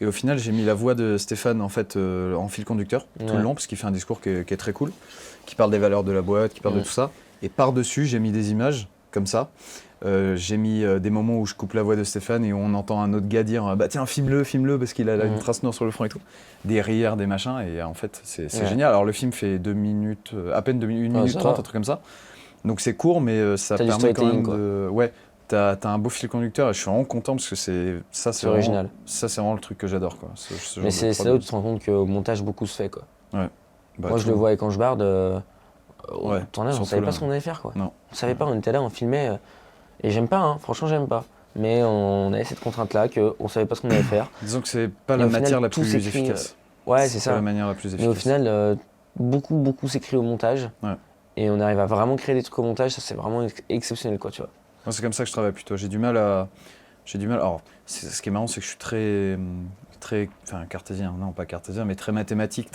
Et au final, j'ai mis la voix de Stéphane en fait en fil conducteur tout le long, parce qu'il fait un discours qui est très cool, qui parle des valeurs de la boîte, qui parle de tout ça. Et par-dessus, j'ai mis des images comme ça. J'ai mis des moments où je coupe la voix de Stéphane et où on entend un autre gars dire bah tiens, filme-le parce qu'il a là une trace noire sur le front et tout. Des rires, des machins, et en fait, c'est génial. Alors le film fait 2 minutes, à peine 1 minute 30, un truc comme ça. Donc c'est court, mais ça permet quand même de... Ouais. T'as un beau fil conducteur et je suis vraiment content parce que c'est original. Ça, c'est vraiment le truc que j'adore, quoi. Mais c'est là où tu te rends compte qu'au montage, beaucoup se fait, quoi. Ouais. Bah, moi, je le vois avec Ange Bard. Au tournage, on savait pas ce qu'on allait faire, quoi. Non. On savait pas, on était là, on filmait. Et j'aime pas, hein, franchement, j'aime pas. Mais on avait cette contrainte-là qu'on savait pas ce qu'on allait faire. Disons que c'est pas la matière la plus efficace. Ouais, c'est ça. C'est la manière la plus efficace. Mais au final, beaucoup s'écrit au montage. Ouais. Et on arrive à vraiment créer des trucs au montage, ça c'est vraiment exceptionnel, quoi, tu vois. Moi, c'est comme ça que je travaille plutôt. J'ai du mal. Alors, ce qui est marrant, c'est que je suis très, enfin, cartésien. Non, pas cartésien, mais très mathématique.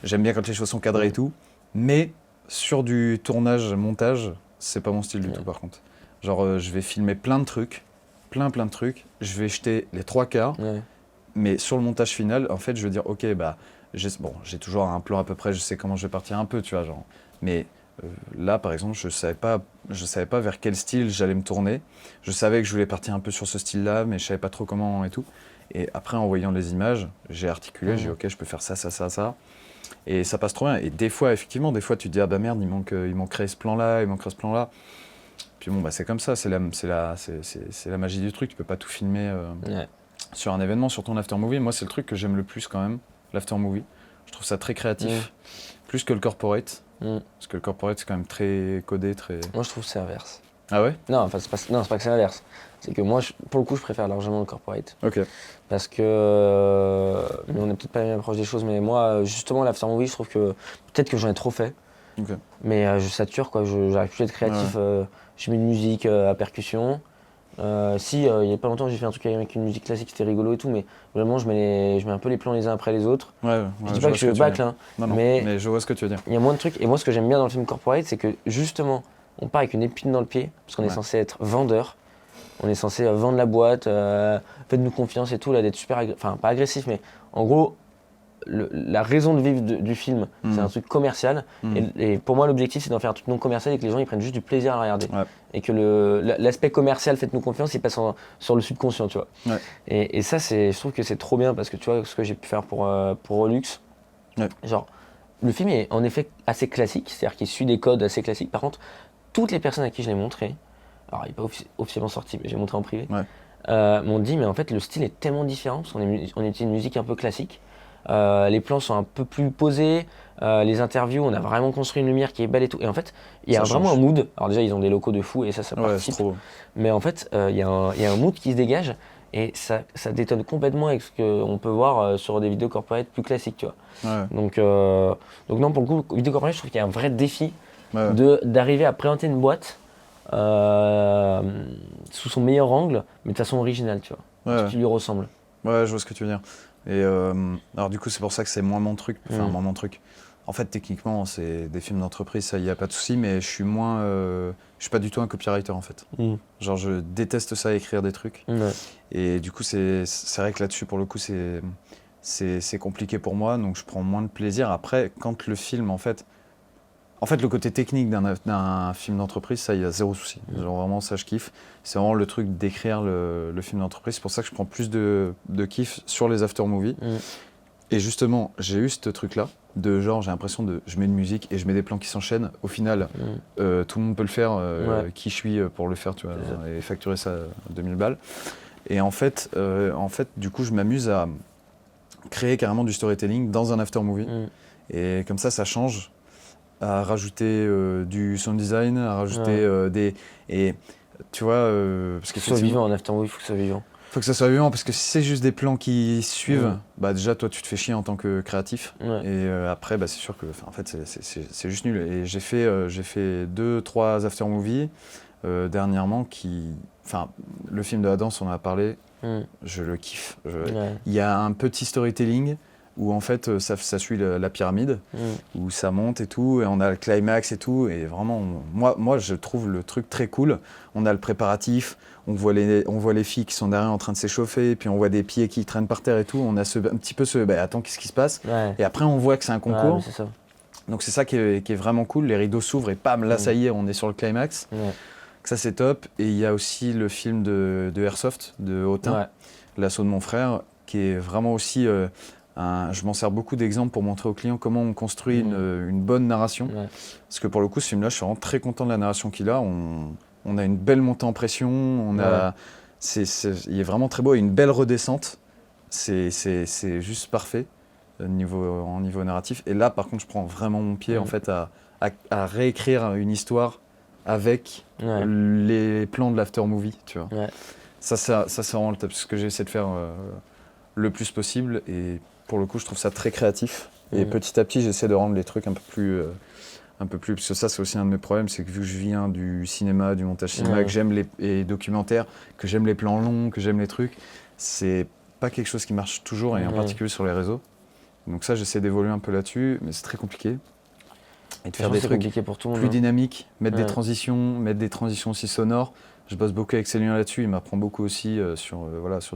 J'aime bien quand les choses sont cadrées et tout. Mais sur du tournage, montage, c'est pas mon style du tout, par contre. Genre, je vais filmer plein de trucs, plein de trucs. Je vais jeter les 3 quarts. Mais sur le montage final, en fait, je veux dire, ok, bah, j'ai toujours un plan à peu près. Je sais comment je vais partir un peu, tu vois, genre. Mais là, par exemple, je savais pas vers quel style j'allais me tourner. Je savais que je voulais partir un peu sur ce style-là, mais je savais pas trop comment et tout. Et après, en voyant les images, j'ai articulé, j'ai dit ok, je peux faire ça. Et ça passe trop bien. Et des fois, effectivement, tu te dis ah bah merde, il manquerait ce plan-là, Puis bon, bah c'est comme ça, c'est la magie du truc. Tu peux pas tout filmer sur un événement, sur ton after movie. Moi, c'est le truc que j'aime le plus quand même, l'after movie. Je trouve ça très créatif, plus que le corporate. Parce que le corporate, c'est quand même très codé, très... Moi, je trouve que c'est l'inverse. Ah ouais? Non, c'est pas que c'est l'inverse. C'est que moi, pour le coup, je préfère largement le corporate. Ok. Parce que... mais on n'est peut-être pas la même approche des choses, mais moi, justement, l'after movie, je trouve que... Peut-être que j'en ai trop fait. Okay. Mais je sature, quoi. J'arrive plus à être créatif. J'ai mis une musique à percussion. Il y a pas longtemps, j'ai fait un truc avec une musique classique, c'était rigolo et tout, mais vraiment, je mets un peu les plans les uns après les autres. Je dis pas que je bâcle, hein, mais je vois ce que tu veux dire. Il y a moins de trucs. Et moi, ce que j'aime bien dans le film corporate, c'est que justement, on part avec une épine dans le pied, parce qu'on est censé être vendeur. On est censé vendre la boîte, faites-nous confiance et tout, là, d'être super, enfin pas agressif, mais en gros, la raison de vivre du film, c'est un truc commercial. Et pour moi, l'objectif, c'est d'en faire un truc non commercial et que les gens ils prennent juste du plaisir à la regarder. Et que l'aspect commercial, faites-nous confiance, il passe sur le subconscient, tu vois. Et ça, je trouve que c'est trop bien parce que tu vois, ce que j'ai pu faire pour Relux, genre, le film est en effet assez classique, c'est-à-dire qu'il suit des codes assez classiques. Par contre, toutes les personnes à qui je l'ai montré, alors il n'est pas officiellement sorti, mais j'ai montré en privé, Ouais. m'ont dit mais en fait le style est tellement différent parce on utilise une musique un peu classique. Les plans sont un peu plus posés, les interviews, on a vraiment construit une lumière qui est belle et tout. Et en fait, il y a Ça vraiment change. un mood. Alors déjà, ils ont des locaux de fou et ça Ouais, c'est participe. trop. Mais en fait, il y a un mood qui se dégage et ça détonne complètement avec ce qu'on peut voir sur des vidéos corporate plus classiques, tu vois. Ouais. Donc non, pour le coup, vidéo corporate, je trouve qu'il y a un vrai défi Ouais. d'arriver à présenter une boîte sous son meilleur angle, mais de façon originale, tu vois. Ouais. Ce qui lui ressemble. Ouais, je vois ce que tu veux dire. Et alors du coup, c'est pour ça que c'est moins mon truc. Enfin, moins mon truc. En fait, techniquement, c'est des films d'entreprise, ça, il n'y a pas de souci, mais je suis moins... je suis pas du tout un copywriter, en fait. Genre, je déteste ça, écrire des trucs. Ouais. Et du coup, c'est vrai que là-dessus, pour le coup, c'est compliqué pour moi, donc je prends moins de plaisir. Après, quand le film, en fait, le côté technique d'un film d'entreprise, ça, il y a zéro souci. Genre, vraiment, ça, je kiffe. C'est vraiment le truc d'écrire le film d'entreprise. C'est pour ça que je prends plus de kiff sur les after-movies. Et justement, j'ai eu ce truc-là, de genre, j'ai l'impression je mets une musique et je mets des plans qui s'enchaînent. Au final, tout le monde peut le faire, qui je suis pour le faire, tu vois, et facturer ça 2000 balles. Et en fait, du coup, je m'amuse à créer carrément du storytelling dans un after-movie. Et comme ça change, à rajouter du sound design, à rajouter des... Et tu vois... parce que ce soit vivant en after-movie, il faut que ce soit vivant. Faut que ça soit vivant parce que si c'est juste des plans qui suivent, bah déjà toi tu te fais chier en tant que créatif. Et après bah c'est sûr que en fait c'est juste nul. Et j'ai fait 2-3 after movies dernièrement qui, enfin le film de la danse on en a parlé, je le kiffe. Il y a un petit storytelling où en fait ça suit la pyramide, où ça monte et tout, et on a le climax et tout, et vraiment, moi je trouve le truc très cool. On a le préparatif, on voit les filles qui sont derrière en train de s'échauffer, puis on voit des pieds qui traînent par terre et tout, on a un petit peu attends, qu'est-ce qui se passe ? Et après on voit que c'est un concours, c'est ça. Donc c'est ça qui est vraiment cool, les rideaux s'ouvrent et pam, là ça y est, on est sur le climax. Ça c'est top, et il y a aussi le film de Airsoft, de Autain, L'assaut de mon frère, qui est vraiment aussi... je m'en sers beaucoup d'exemples pour montrer aux clients comment on construit une bonne narration. Parce que pour le coup, ce film-là, je suis vraiment très content de la narration qu'il a. On a une belle montée en pression, il est vraiment très beau et une belle redescente. C'est juste parfait en niveau narratif. Et là, par contre, je prends vraiment mon pied en fait, à réécrire une histoire avec les plans de l'after-movie. Tu vois. Ça, c'est vraiment le top. Ce que j'essaie de faire le plus possible. Et pour le coup, je trouve ça très créatif. Et petit à petit, j'essaie de rendre les trucs un peu plus... parce que ça, c'est aussi un de mes problèmes, c'est que vu que je viens du cinéma, du montage cinéma, que j'aime les documentaires, que j'aime les plans longs, que j'aime les trucs, c'est pas quelque chose qui marche toujours, et en particulier sur les réseaux. Donc ça, j'essaie d'évoluer un peu là-dessus, mais c'est très compliqué. Et de faire des trucs pour tout le monde, plus dynamiques, mettre des transitions aussi sonores. Je bosse beaucoup avec Célien là-dessus, il m'apprend beaucoup aussi sur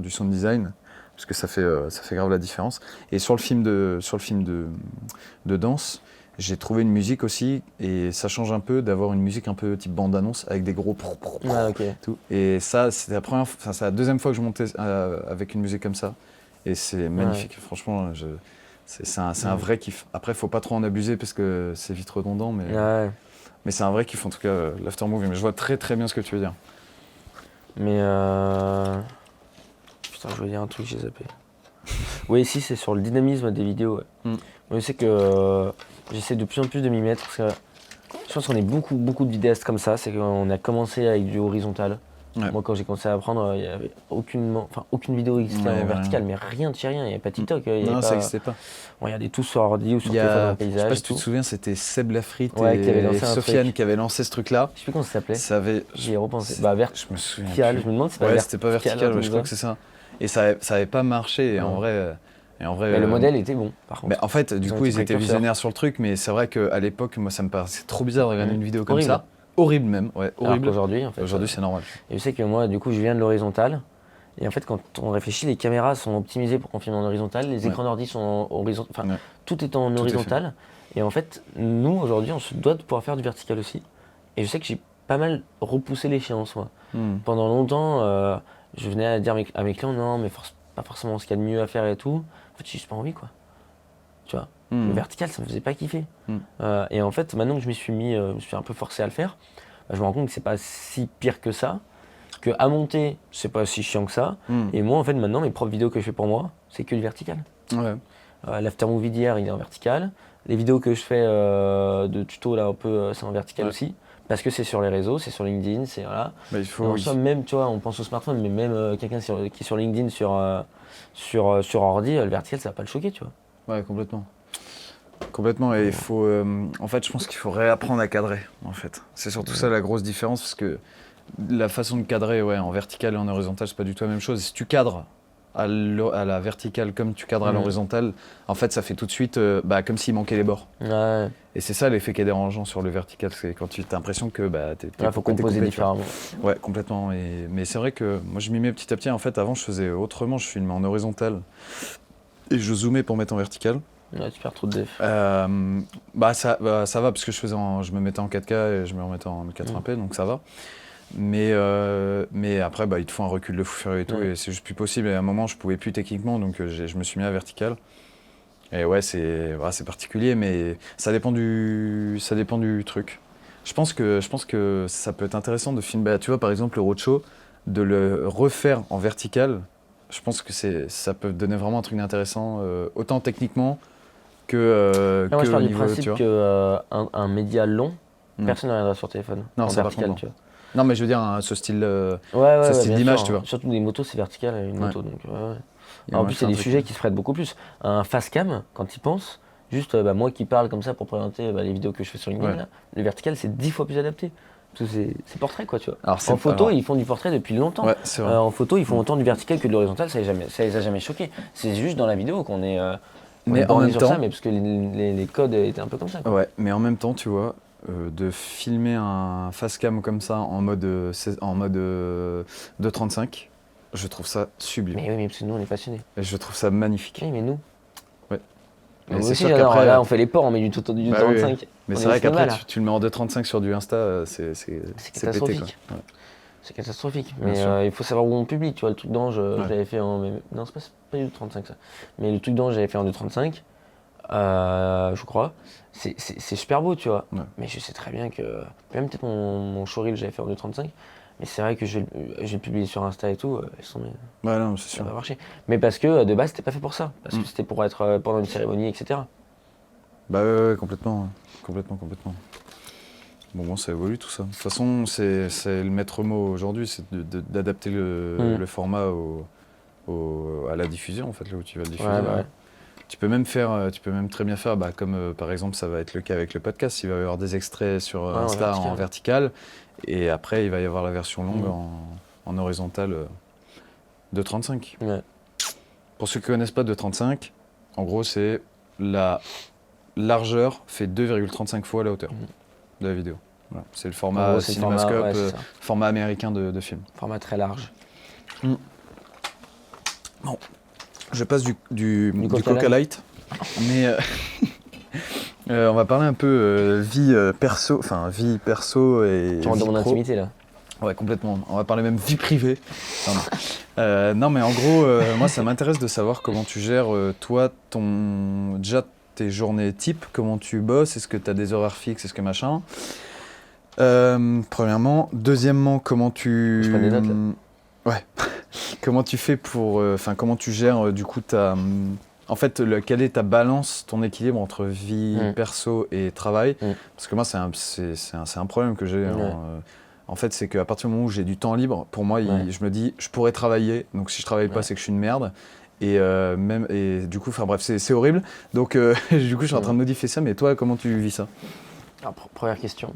du sound design, parce que ça fait grave la différence. Et sur le film de danse, j'ai trouvé une musique aussi, et ça change un peu d'avoir une musique un peu type bande-annonce avec des gros tout. Et ça, c'est la deuxième fois que je montais avec une musique comme ça, et c'est magnifique. Franchement, c'est un vrai kiff. Après, faut pas trop en abuser parce que c'est vite redondant, mais c'est un vrai kiff en tout cas, l'aftermovie. Mais je vois très très bien ce que tu veux dire. Mais putain, je voulais dire un truc, j'ai zappé. Oui, si, c'est sur le dynamisme des vidéos. Je sais que j'essaie de plus en plus de m'y mettre parce que je pense qu'on est beaucoup de vidéastes comme ça. C'est qu'on a commencé avec du horizontal. Moi, quand j'ai commencé à apprendre, il n'y avait aucune vidéo existait en vertical, mais rien de chez rien. Il n'y avait pas TikTok. Non, ça n'existait pas. On regardait tout sur ordi ou sur téléphone dans le paysage. Je sais pas si tu te souviens, c'était Seb Lafrite et Sofiane qui avaient lancé ce truc-là. Je sais plus comment ça s'appelait. J'y ai repensé. Je me souviens. Je me demande si c'est pas vertical. C'était pas vertical, je crois que c'est ça. Et ça avait pas marché. Et en vrai, mais le modèle était bon, par contre. Mais en fait, du coup, ils étaient visionnaires sur le truc, mais c'est vrai qu'à l'époque, moi, ça me paraissait trop bizarre de regarder une vidéo comme ça. Horrible même, horrible. Alors qu'aujourd'hui, en fait, aujourd'hui, c'est normal. Et je sais que moi, du coup, je viens de l'horizontal. Et en fait, quand on réfléchit, les caméras sont optimisées pour qu'on filme en horizontal, les écrans d'ordi sont en horizontal, enfin, tout est en horizontal. Et en fait, nous, aujourd'hui, on se doit de pouvoir faire du vertical aussi. Et je sais que j'ai pas mal repoussé l'échéance, moi. Pendant longtemps, je venais à dire à mes clients, non, mais pas forcément ce qu'il y a de mieux à faire et tout. En fait, j'ai juste pas envie, quoi. Tu vois, le vertical, ça me faisait pas kiffer. Et en fait, maintenant que je me suis un peu forcé à le faire, je me rends compte que c'est pas si pire que ça, que à monter, c'est pas si chiant que ça. Et moi, en fait, maintenant, mes propres vidéos que je fais pour moi, c'est que du vertical. Ouais. L'aftermovie d'hier, il est en vertical. Les vidéos que je fais de tuto, là, un peu, c'est en vertical aussi. Parce que c'est sur les réseaux, c'est sur LinkedIn, c'est voilà. Bah, il faut, en soi, même, tu vois, on pense au smartphone, mais même quelqu'un qui est sur LinkedIn, sur ordi, le vertical, ça va pas le choquer, tu vois. Ouais, complètement. Complètement, et il faut. En fait, je pense qu'il faut réapprendre à cadrer, en fait. C'est surtout ça la grosse différence, parce que la façon de cadrer, ouais, en vertical et en horizontal, c'est pas du tout la même chose. Si tu cadres à la verticale comme tu cadres à l'horizontale, en fait, ça fait tout de suite comme s'il manquait les bords. Ouais. Et c'est ça l'effet qui est dérangeant sur le vertical, c'est quand tu as l'impression que faut composer différemment. Ouais, complètement. Mais c'est vrai que moi, je m'y mets petit à petit. En fait, avant, je faisais autrement, je filmais en horizontal et je zoomais pour mettre en vertical. Ouais, tu perds trop de def. Ça va parce que je me mettais en 4K et je me remettais en 1080p, donc ça va. Mais après, il te faut un recul de fou furieux et tout, et c'est juste plus possible. Et à un moment, je pouvais plus techniquement, donc je me suis mis à vertical. Et ouais, c'est particulier, mais ça dépend du truc. Je pense que ça peut être intéressant de filmer. Tu vois, par exemple, le roadshow, de le refaire en vertical. Je pense que ça peut donner vraiment un truc intéressant, autant techniquement que moi, je pars au du niveau, principe qu'un média long, personne ne reviendra sur téléphone. Non, en c'est vertical, pas tu vois. Non, mais je veux dire, ce style, bien d'image, sûr, tu vois. Surtout des motos, c'est vertical, une moto. Donc, En en plus, c'est des sujets qui se prêtent beaucoup plus. Un face cam, quand il pense, juste moi qui parle comme ça pour présenter les vidéos que je fais sur LinkedIn, là, le vertical, c'est 10 fois plus adapté. C'est portrait, quoi, tu vois. En photo, ils font du portrait depuis longtemps. Ouais, c'est vrai. En photo, ils font autant du vertical que de l'horizontal, ça les a jamais choqués. C'est juste dans la vidéo qu'on est. Mais en même temps, mais parce que les codes étaient un peu comme ça, quoi. Ouais, mais en même temps, tu vois, de filmer un facecam comme ça en mode 2.35, je trouve ça sublime. Mais oui, mais parce que nous, on est passionnés. Et je trouve ça magnifique. Oui, mais nous. Ouais. Mais moi aussi, j'adore. Là, on fait les ports, on met du 2.35. Oui. Mais c'est vrai qu'après, tu le mets en 2.35 sur du Insta, c'est catastrophique. pété, quoi. Ouais. C'est catastrophique. Mais il faut savoir où on publie. Tu vois, le truc d'Ange, j'avais fait en. Non, c'est pas du 2.35 ça. Mais le truc d'Ange, j'avais fait en 2.35, je crois. C'est super beau, tu vois. Ouais. Mais je sais très bien que. Même peut-être mon showreel, j'avais fait en 2.35. Mais c'est vrai que j'ai publié sur Insta et tout, ils sont. Ouais, non, c'est sûr. Ça va marcher. Mais parce que de base, c'était pas fait pour ça. Parce que c'était pour être pendant une cérémonie, etc. Bah ouais, complètement. Complètement. Bon, ça évolue tout ça. De toute façon, c'est le maître mot aujourd'hui, c'est d'adapter le format à la diffusion, en fait, là où tu vas le diffuser. Ouais. Tu peux même très bien faire, comme par exemple, ça va être le cas avec le podcast, il va y avoir des extraits sur Insta en vertical, et après, il va y avoir la version longue en horizontal de 35. Ouais. Pour ceux qui ne connaissent pas 2.35, en gros, c'est la largeur fait 2,35 fois la hauteur de la vidéo. Voilà. C'est le format CinemaScope, format américain de film. Format très large. Bon, je passe du Coca Light, mais on va parler un peu vie perso et tu rentres dans mon intimité là. Ouais, complètement. On va parler même vie privée. Non, mais en gros, moi, ça m'intéresse de savoir comment tu gères, toi, déjà tes journées type, comment tu bosses, est-ce que tu as des horaires fixes, est-ce que machin. Premièrement. Deuxièmement, comment tu... Je prends des notes, là. Ouais. Comment tu fais pour... comment tu gères, du coup, en fait, quelle est ta balance, ton équilibre entre vie perso et travail. Parce que moi, c'est un problème que j'ai. En fait, c'est qu'à partir du moment où j'ai du temps libre, pour moi, je me dis, je pourrais travailler. Donc, si je travaille pas, c'est que je suis une merde. Et du coup, bref, c'est horrible. Donc, du coup, je suis en train de modifier ça. Mais toi, comment tu vis ça? Alors, première question.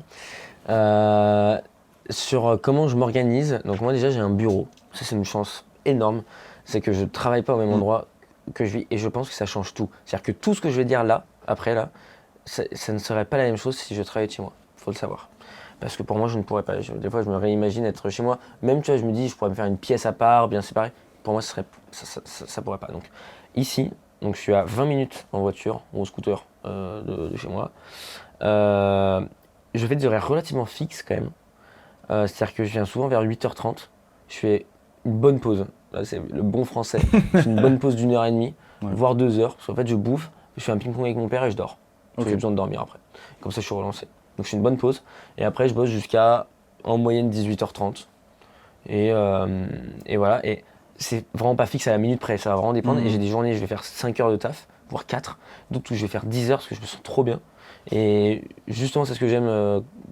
Sur comment je m'organise. Donc, moi, déjà, j'ai un bureau. Ça, c'est une chance énorme. C'est que je travaille pas au même endroit que je vis. Et je pense que ça change tout. C'est-à-dire que tout ce que je vais dire là, après, ça ne serait pas la même chose si je travaillais de chez moi. Il faut le savoir. Parce que pour moi, je ne pourrais pas. Des fois, je me réimagine être chez moi. Même, tu vois, je me dis, je pourrais me faire une pièce à part, bien séparée. Pour moi, ça pourrait pas. Donc, ici, je suis à 20 minutes en voiture ou au scooter de chez moi. Je fais des horaires relativement fixes quand même. C'est-à-dire que je viens souvent vers 8h30. Je fais une bonne pause. Là, c'est le bon français. Je fais une bonne pause d'1h30, voire 2 heures. Parce qu'en fait, je bouffe, je fais un ping-pong avec mon père et je dors. Parce que j'ai besoin de dormir après. Comme ça, je suis relancé. Donc je fais une bonne pause et après je bosse jusqu'à en moyenne 18h30. Et voilà. Et c'est vraiment pas fixe à la minute près, ça va vraiment dépendre. Et j'ai des journées, je vais faire 5 heures de taf, voire 4. D'autres où je vais faire 10 heures parce que je me sens trop bien. Et justement, c'est ce que j'aime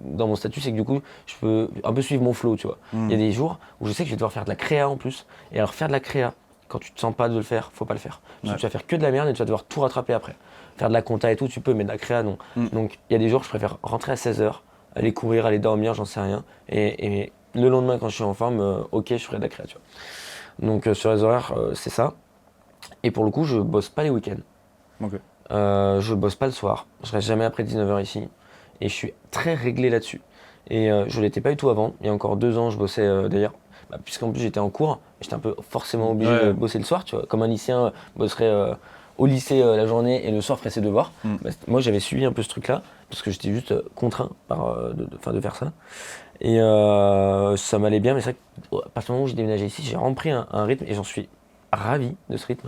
dans mon statut, c'est que du coup, je peux un peu suivre mon flow, tu vois. Il y a des jours où je sais que je vais devoir faire de la créa en plus. Et alors, faire de la créa, quand tu te sens pas de le faire, faut pas le faire. Parce que tu vas faire que de la merde et tu vas devoir tout rattraper après. Faire de la compta et tout, tu peux, mais de la créa, non. Donc, il y a des jours, je préfère rentrer à 16h, aller courir, aller dormir, j'en sais rien. Et le lendemain, quand je suis en forme, ok, je ferai de la créa, tu vois. Donc, sur les horaires, c'est ça. Et pour le coup, je bosse pas les week-ends. Ok. Je bosse pas le soir, je reste jamais après 19h ici et je suis très réglé là-dessus. Et je l'étais pas du tout avant, il y a encore 2 ans je bossais d'ailleurs, puisqu'en plus j'étais en cours, j'étais un peu forcément obligé de bosser le soir, tu vois, comme un lycéen bosserait au lycée la journée et le soir ferait ses devoirs. Moi j'avais suivi un peu ce truc-là, parce que j'étais juste contraint de faire ça. Et ça m'allait bien, mais c'est vrai qu'à partir du moment où j'ai déménagé ici, j'ai repris un rythme et j'en suis ravi de ce rythme.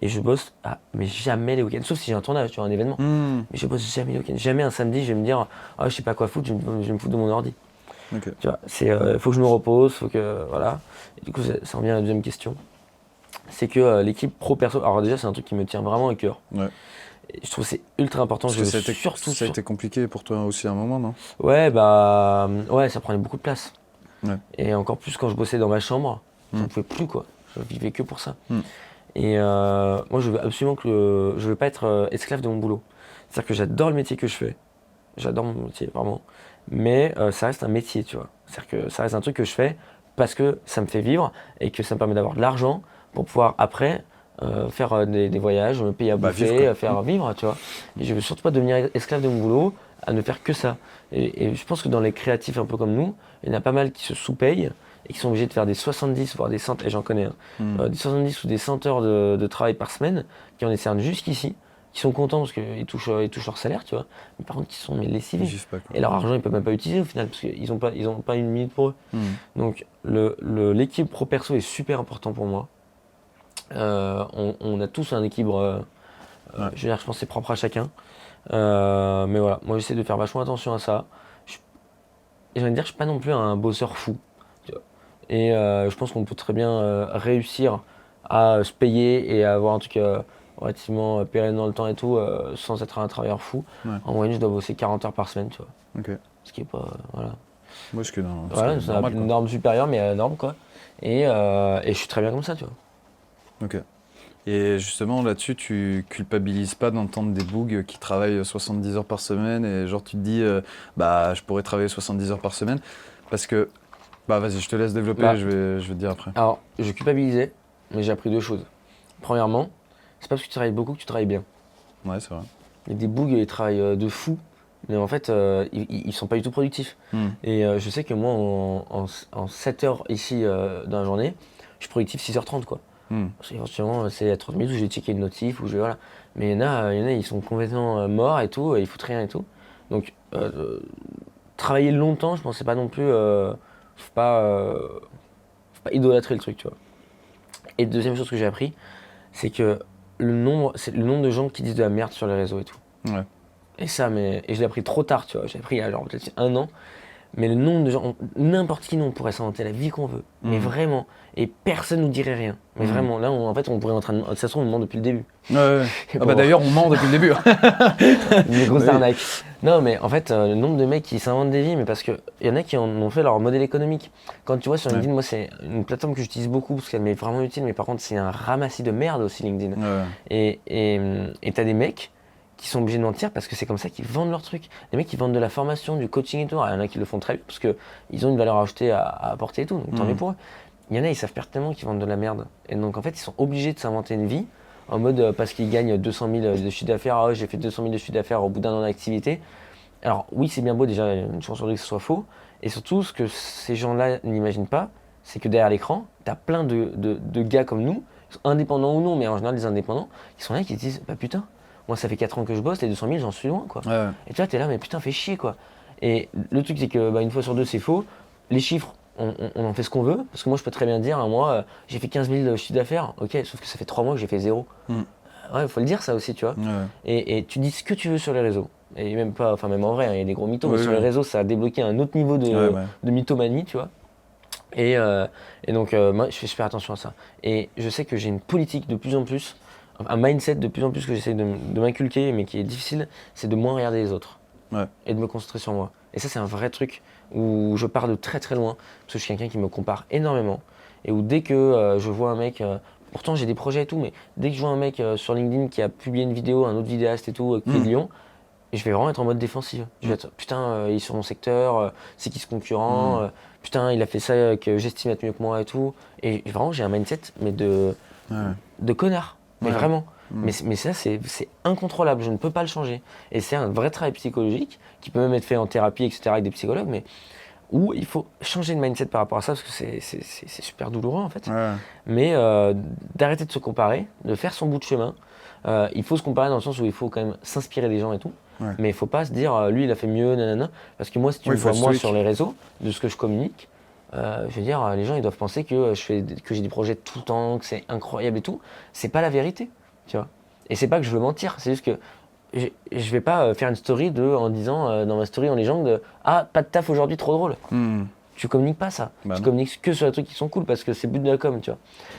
Et je bosse mais jamais les week-ends, sauf si j'ai un tournage, tu vois, un événement. Mais je bosse jamais les week-ends. Jamais un samedi, je vais me dire, je sais pas quoi foutre, je vais me foutre de mon ordi. Okay. Tu vois, faut que je me repose, faut que. Voilà. Et du coup, ça revient à la deuxième question. C'est que l'équipe pro-perso, alors déjà, c'est un truc qui me tient vraiment à cœur. Ouais. Et je trouve que c'est ultra important. Parce que ça a été compliqué pour toi aussi à un moment, non? Ouais, ça prenait beaucoup de place. Ouais. Et encore plus quand je bossais dans ma chambre, j'en pouvais plus, quoi. Je vivais que pour ça. Et moi, je veux absolument je veux pas être esclave de mon boulot. C'est-à-dire que j'adore le métier que je fais. J'adore mon métier, vraiment. Mais ça reste un métier, tu vois. C'est-à-dire que ça reste un truc que je fais parce que ça me fait vivre et que ça me permet d'avoir de l'argent pour pouvoir après faire des voyages, me payer à bouffer, faire vivre, tu vois. Et je veux surtout pas devenir esclave de mon boulot à ne faire que ça. Et je pense que dans les créatifs un peu comme nous, il y en a pas mal qui se sous-payent et qui sont obligés de faire des 70, voire des 100, et j'en connais, des 70 ou des 100 heures de travail par semaine, qui en décernent jusqu'ici, qui sont contents parce qu'ils touchent leur salaire, tu vois, mais par contre qui sont lessivés. Et leur argent, ils peuvent même pas utiliser au final, parce qu'ils ont pas une minute pour eux. Donc l'équipe pro-perso est super important pour moi. On a tous un équilibre, je veux dire, je pense que c'est propre à chacun. Mais voilà, moi j'essaie de faire vachement attention à ça. J'ai envie de dire que je suis pas non plus un bosseur fou. Et je pense qu'on peut très bien réussir à se payer et à avoir un truc relativement pérenne dans le temps et tout, sans être un travailleur fou. En moyenne, je dois bosser 40 heures par semaine, tu vois. Okay. Ce qui est pas... Voilà. Moi, c'est une norme supérieure, mais norme, quoi. Et je suis très bien comme ça, tu vois. Ok. Et justement, là-dessus, tu culpabilises pas d'entendre des bougs qui travaillent 70 heures par semaine et genre tu te dis, je pourrais travailler 70 heures par semaine parce que... vas-y, je te laisse développer, je vais te dire après. Alors, je culpabilisais, mais j'ai appris 2 choses. Premièrement, c'est pas parce que tu travailles beaucoup que tu travailles bien. Ouais, c'est vrai. Il y a des bougs, ils travaillent de fou, mais en fait, ils sont pas du tout productifs. Et je sais que moi, en 7 heures ici dans la journée, je suis productif 6h30, quoi. Parce qu'éventuellement, c'est à 30 minutes où je vais checker une notif, ou voilà. Mais il y en a, ils sont complètement morts et tout, ils foutent rien et tout. Donc, travailler longtemps, je pensais pas non plus... faut pas idolâtrer le truc, tu vois. Et deuxième chose que j'ai appris, c'est que le nombre de gens qui disent de la merde sur les réseaux et tout. Ouais. Et je l'ai appris trop tard, tu vois. J'ai appris il y a genre peut-être 1 an. Mais le nombre de gens, n'importe qui, on pourrait s'inventer la vie qu'on veut. Mais vraiment. Et personne nous dirait rien. Mais vraiment, là, on pourrait en train de... De toute façon, on ment depuis le début. Ouais. D'ailleurs, on ment depuis le début. Une grosse arnaque. Non, mais en fait, le nombre de mecs qui s'inventent des vies, mais parce qu'il y en a qui en ont fait leur modèle économique. Quand tu vois sur LinkedIn, moi, c'est une plateforme que j'utilise beaucoup parce qu'elle m'est vraiment utile, mais par contre, c'est un ramassis de merde aussi, LinkedIn. Et t'as des mecs qui sont obligés de mentir parce que c'est comme ça qu'ils vendent leur truc. Les mecs qui vendent de la formation, du coaching et tout, il y en a qui le font très bien parce qu'ils ont une valeur ajoutée à apporter et tout, donc tant mieux pour eux. Il y en a, ils savent pertinemment qu'ils vendent de la merde. Et donc en fait, ils sont obligés de s'inventer une vie en mode parce qu'ils gagnent 200 000 de chiffre d'affaires, j'ai fait 200 000 de chiffre d'affaires au bout d'un an d'activité. Alors oui, c'est bien beau déjà, une chance sur deux que ce soit faux. Et surtout, ce que ces gens-là n'imaginent pas, c'est que derrière l'écran, tu as plein de gars comme nous, indépendants ou non, mais en général des indépendants, qui sont là et qui se disent putain, moi ça fait 4 ans que je bosse, les 200 000 j'en suis loin, quoi. Et tu vois, t'es là, mais putain, fais chier, quoi. Et le truc c'est que une fois sur deux c'est faux. Les chiffres, on en fait ce qu'on veut, parce que moi je peux très bien dire, moi j'ai fait 15 000 de chiffre d'affaires, ok, sauf que ça fait 3 mois que j'ai fait 0. Ouais, faut le dire ça aussi, tu vois. Et tu dis ce que tu veux sur les réseaux. Et même pas, enfin même en vrai, hein, il y a des gros mythos, mais sur les oui. réseaux, ça a débloqué un autre niveau de mythomanie, tu vois. Et donc, moi, je fais super attention à ça. Et je sais que j'ai une politique de plus en plus, un mindset de plus en plus que j'essaie de m'inculquer, mais qui est difficile, c'est de moins regarder les autres et de me concentrer sur moi. Et ça, c'est un vrai truc où je pars de très très loin, parce que je suis quelqu'un qui me compare énormément. Et où dès que je vois un mec, pourtant j'ai des projets et tout, mais dès que je vois un mec sur LinkedIn qui a publié une vidéo, un autre vidéaste et tout, qui est de Lyon, et je vais vraiment être en mode défensif. Je vais être, putain, il est sur mon secteur, c'est qui ce concurrent, putain, il a fait ça que j'estime être mieux que moi et tout. Et vraiment, j'ai un mindset, mais de connard. Mais vraiment. Mais ça, c'est incontrôlable, je ne peux pas le changer. Et c'est un vrai travail psychologique, qui peut même être fait en thérapie, etc., avec des psychologues, mais où il faut changer de mindset par rapport à ça, parce que c'est super douloureux, en fait. Mais d'arrêter de se comparer, de faire son bout de chemin. Il faut se comparer dans le sens où il faut quand même s'inspirer des gens et tout. Mais il ne faut pas se dire, lui, il a fait mieux, nanana. Parce que moi, si tu me vois moi sur les réseaux, de ce que je communique, je veux dire, les gens, ils doivent penser que que j'ai des projets tout le temps, que c'est incroyable et tout. C'est pas la vérité, tu vois. Et c'est pas que je veux mentir, c'est juste que je vais pas faire une story en disant dans ma story en légende de ah, pas de taf aujourd'hui, trop drôle. Tu communiques pas ça. Tu communiques que sur les trucs qui sont cool parce que c'est le but de la com, tu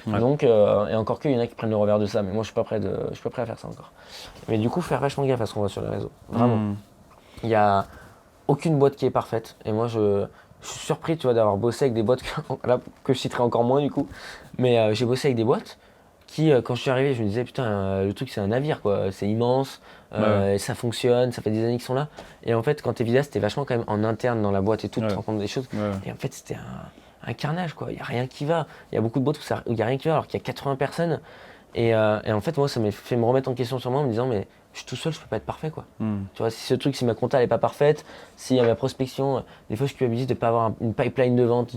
vois. Donc, et encore qu'il y en a qui prennent le revers de ça, mais moi je suis pas prêt à faire ça encore. Mais du coup, faire vachement gaffe à ce qu'on voit sur les réseaux. Vraiment. Il y a aucune boîte qui est parfaite. Et moi, je suis surpris, tu vois, d'avoir bossé avec des boîtes que je citerai encore moins du coup. Mais j'ai bossé avec des boîtes qui, quand je suis arrivé, je me disais putain, le truc c'est un navire quoi, c'est immense, et ça fonctionne, ça fait des années qu'ils sont là. Et en fait, quand t'es vidéaste, t'es vachement quand même en interne dans la boîte et tout, tu te rends compte des choses. Et en fait, c'était un carnage quoi, il n'y a rien qui va. Il y a beaucoup de boîtes où il n'y a rien qui va alors qu'il y a 80 personnes. Et en fait, moi, ça m'a fait me remettre en question sur moi en me disant, mais je suis tout seul, je peux pas être parfait, quoi. Tu vois, si ma compta n'est pas parfaite, si ma prospection, des fois, je culpabilise de pas avoir une pipeline de vente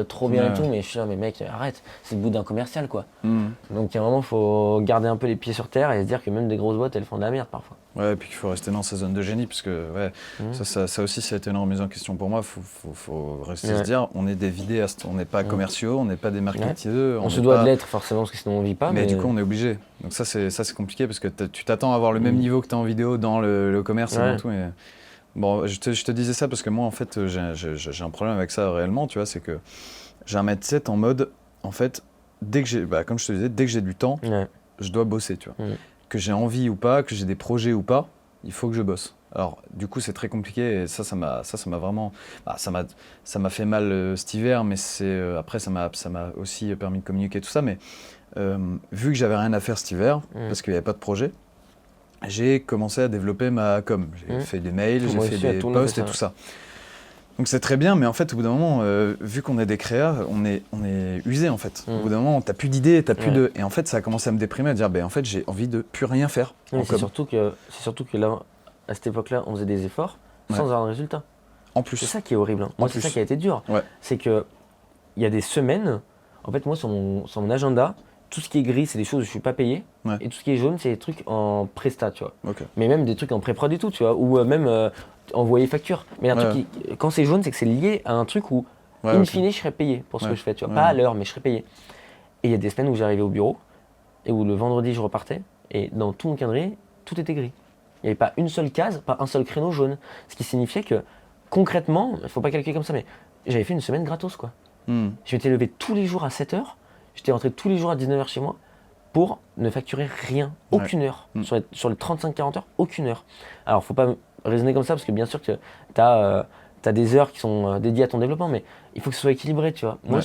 trop bien et tout, mais je suis là, mais mec, arrête, c'est le bout d'un commercial, quoi. Donc, il y a vraiment, faut garder un peu les pieds sur terre et se dire que même des grosses boîtes, elles font de la merde parfois. Ouais, et puis qu'il faut rester dans sa zone de génie, parce que ça aussi, ça a été une remise en question pour moi. Faut rester se dire, on est des vidéastes, on n'est pas commerciaux, on n'est pas des marketeurs. On se doit de l'être forcément, parce que sinon on vit pas. Mais du coup, on est obligé. Donc ça, c'est compliqué, parce que tu t'attends à avoir le même niveau que tu as en vidéo dans le commerce et dans tout. Et... Bon, je te disais ça parce que moi, en fait, j'ai un problème avec ça réellement, tu vois, c'est que j'ai un mindset en mode, en fait, comme je te disais, dès que j'ai du temps, je dois bosser, tu vois. Que j'ai envie ou pas, que j'ai des projets ou pas, il faut que je bosse. Alors, du coup, c'est très compliqué et ça m'a vraiment... ça m'a fait mal cet hiver, mais après, ça m'a aussi permis de communiquer tout ça. Mais vu que j'avais rien à faire cet hiver, parce qu'il n'y avait pas de projet, j'ai commencé à développer ma com. J'ai fait des mails, j'ai fait des posts et tout ça. Donc c'est très bien, mais en fait, au bout d'un moment, vu qu'on est des créas, on est usé en fait. Au bout d'un moment, t'as plus d'idées, t'as plus de... Et en fait, ça a commencé à me déprimer, à dire, en fait, j'ai envie de plus rien faire. C'est surtout que là, à cette époque-là, on faisait des efforts sans avoir de résultat. En plus. C'est ça qui est horrible. Hein. Moi, c'est ça qui a été dur. C'est que il y a des semaines, en fait, moi, sur mon agenda, tout ce qui est gris, c'est des choses où je suis pas payé. Et tout ce qui est jaune, c'est des trucs en presta, tu vois. Mais même des trucs en pré-prod et tout, tu vois. Ou même envoyer facture. Mais un truc quand c'est jaune, c'est que c'est lié à un truc où, in fine, je serais payé pour ce que je fais, tu vois. Pas à l'heure, mais je serais payé. Et il y a des semaines où j'arrivais au bureau et où le vendredi, je repartais. Et dans tout mon calendrier, tout était gris. Il n'y avait pas une seule case, pas un seul créneau jaune. Ce qui signifiait que, concrètement, il ne faut pas calculer comme ça, mais j'avais fait une semaine gratos, quoi. Je m'étais levé tous les jours à 7h. J'étais rentré tous les jours à 19h chez moi pour ne facturer rien, aucune heure. Sur les 35-40 heures, aucune heure. Alors, faut pas raisonner comme ça parce que bien sûr que tu as des heures qui sont dédiées à ton développement, mais il faut que ce soit équilibré, tu vois. Moi,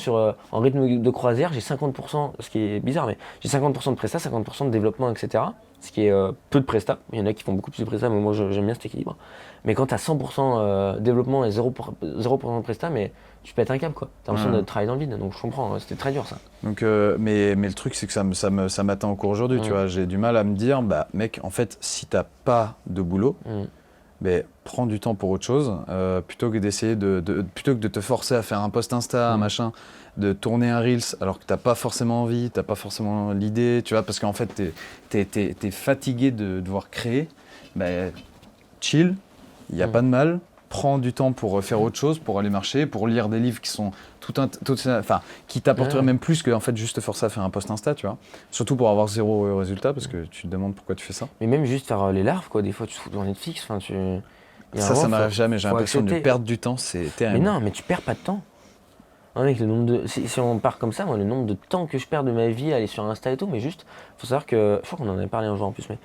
en rythme de croisière, j'ai 50%, ce qui est bizarre, mais j'ai 50% de prestat, 50% de développement, etc. Ce qui est peu de prestat. Il y en a qui font beaucoup plus de prestat, mais moi, j'aime bien cet équilibre. Mais quand tu as 100% développement et 0% de prestat, mais tu pètes un câble, quoi. Tu as l'impression de travailler dans le vide, donc je comprends, c'était très dur ça. Donc, mais le truc, c'est que ça m'atteint encore aujourd'hui, tu vois. J'ai du mal à me dire, mec, en fait, si t'as pas de boulot, prends du temps pour autre chose, plutôt que d'essayer plutôt que de te forcer à faire un post Insta, un machin, de tourner un Reels alors que t'as pas forcément envie, t'as pas forcément l'idée, tu vois, parce qu'en fait, t'es fatigué de devoir créer, chill, il n'y a pas de mal. prends du temps pour faire autre chose, pour aller marcher, pour lire des livres qui sont qui t'apporteraient même plus que en fait juste te forcer à faire un post Insta, tu vois. Surtout pour avoir 0 résultat, parce que tu te demandes pourquoi tu fais ça. Mais même juste faire les larves, quoi. Des fois, tu te fous dans Netflix. Ça m'arrive jamais. J'ai l'impression de perdre du temps, c'est terrible. Mais non, mais tu perds pas de temps. Mec, si on part comme ça, moi, le nombre de temps que je perds de ma vie à aller sur Insta et tout, mais juste, faut savoir que, je crois qu'on en avait parlé un jour en plus, mais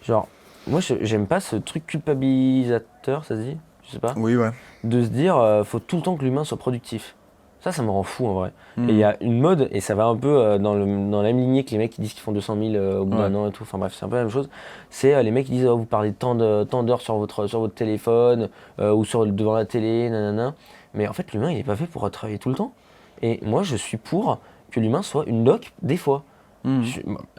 genre, moi, j'aime pas ce truc culpabilisateur, ça se dit? Je sais pas. Oui, ouais. De se dire, faut tout le temps que l'humain soit productif. Ça me rend fou en vrai. Et il y a une mode, et ça va un peu dans la même lignée que les mecs qui disent qu'ils font 200 000 au bout d'un an et tout. Enfin bref, c'est un peu la même chose. C'est les mecs qui disent, vous parlez tant d'heures sur votre téléphone ou devant la télé, nanana. Mais en fait, l'humain, il n'est pas fait pour travailler tout le temps. Et moi, je suis pour que l'humain soit une doc des fois.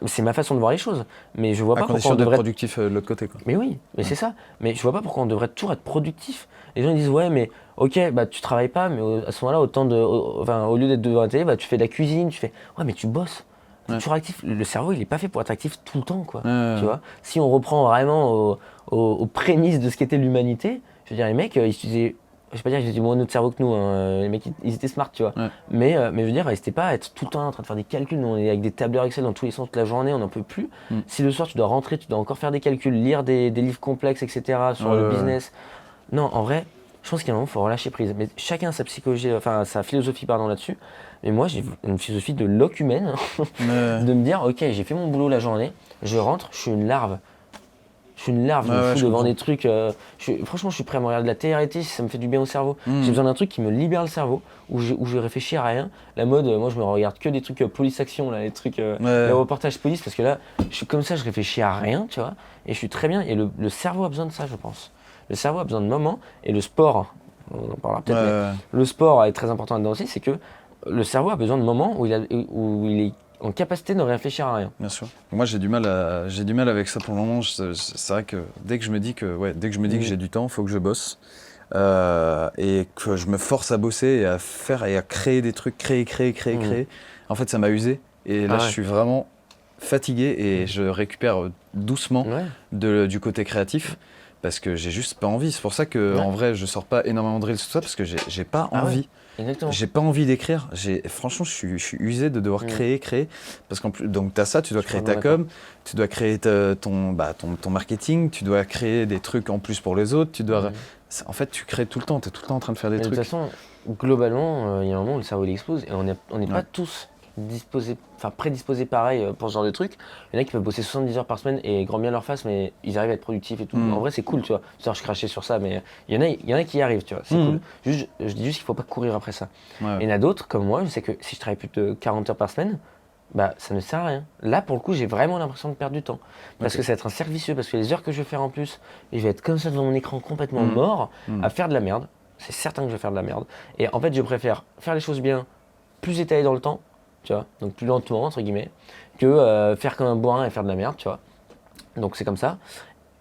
C'est ma façon de voir les choses. Mais je vois pas pourquoi on devrait être productif de l'autre côté, quoi. Mais oui, mais c'est ça. Mais je vois pas pourquoi on devrait toujours être productif. Les gens ils disent ouais, mais ok, bah tu travailles pas, mais à ce moment-là, au lieu d'être devant la télé, bah tu fais de la cuisine, tu fais ouais, mais tu bosses. T'es toujours actif. Le cerveau, il est pas fait pour être actif tout le temps, quoi. Tu vois. Si on reprend vraiment aux prémices de ce qu'était l'humanité, je veux dire, les mecs, ils utilisaient, je vais pas dire qu'ils étaient moins notre cerveau que nous, hein. Les mecs ils étaient smart, tu vois. Mais je veux dire, ils n'étaient pas à être tout le temps en train de faire des calculs. Nous, on est avec des tableurs Excel dans tous les sens toute la journée, on n'en peut plus. Si le soir tu dois rentrer, tu dois encore faire des calculs, lire des livres complexes, etc. sur le business. Non, en vrai, je pense qu'à un moment, il faut relâcher prise. Mais chacun a sa psychologie, enfin sa philosophie là-dessus. Mais moi, j'ai une philosophie de loc humaine, de me dire, ok, j'ai fait mon boulot la journée, je rentre, je suis une larve. Je suis une larve, je me fous devant des trucs. Franchement, je suis prêt à me regarder de la télé-réalité si ça me fait du bien au cerveau. J'ai besoin d'un truc qui me libère le cerveau, où je réfléchis à rien. La mode, moi, je me regarde que des trucs police-action, là, les trucs, les reportages police, parce que là, je suis comme ça, je réfléchis à rien, tu vois. Et je suis très bien. Et le cerveau a besoin de ça, je pense. Le cerveau a besoin de moments. Et le sport, on en parlera peut-être, mais le sport est très important là-dedans aussi, c'est que le cerveau a besoin de moments où il est en capacité de ne réfléchir à rien. Bien sûr. Moi, j'ai du mal avec ça pour le moment. C'est vrai que dès que je me dis que j'ai du temps, il faut que je bosse. Et que je me force à bosser et à faire et à créer des trucs, créer. En fait, ça m'a usé. Et là, je suis vraiment fatigué et je récupère doucement du côté créatif. Parce que j'ai juste pas envie. C'est pour ça que en vrai, je sors pas énormément de reels tout ça parce que j'ai pas envie. Exactement. J'ai pas envie d'écrire. Franchement, je suis usé de devoir créer. Parce qu'en plus, donc t'as ça, tu dois créer ta com, tu dois créer ton marketing, tu dois créer des trucs en plus pour les autres. En fait, tu crées tout le temps. T'es tout le temps en train de faire des trucs. De toute façon, globalement, il y a un moment où le cerveau il explose et on n'est pas tous prédisposés pareil pour ce genre de truc. Il y en a qui peuvent bosser 70 heures par semaine et grand bien leur face, mais ils arrivent à être productifs et tout. En vrai, c'est cool, tu vois. Je crachais sur ça, mais il y en a qui y arrivent, tu vois. C'est cool. Je dis juste qu'il faut pas courir après ça. Et il y en a d'autres, comme moi, je sais que si je travaille plus de 40 heures par semaine, bah ça ne sert à rien. Là, pour le coup, j'ai vraiment l'impression de perdre du temps. Parce que ça va être un cercle vicieux, parce que les heures que je vais faire en plus, et je vais être comme ça devant mon écran complètement mort, à faire de la merde. C'est certain que je vais faire de la merde. Et en fait, je préfère faire les choses bien, plus étalé dans le temps, tu vois, donc plus lentement entre guillemets, que faire comme un bourrin et faire de la merde, tu vois. Donc c'est comme ça.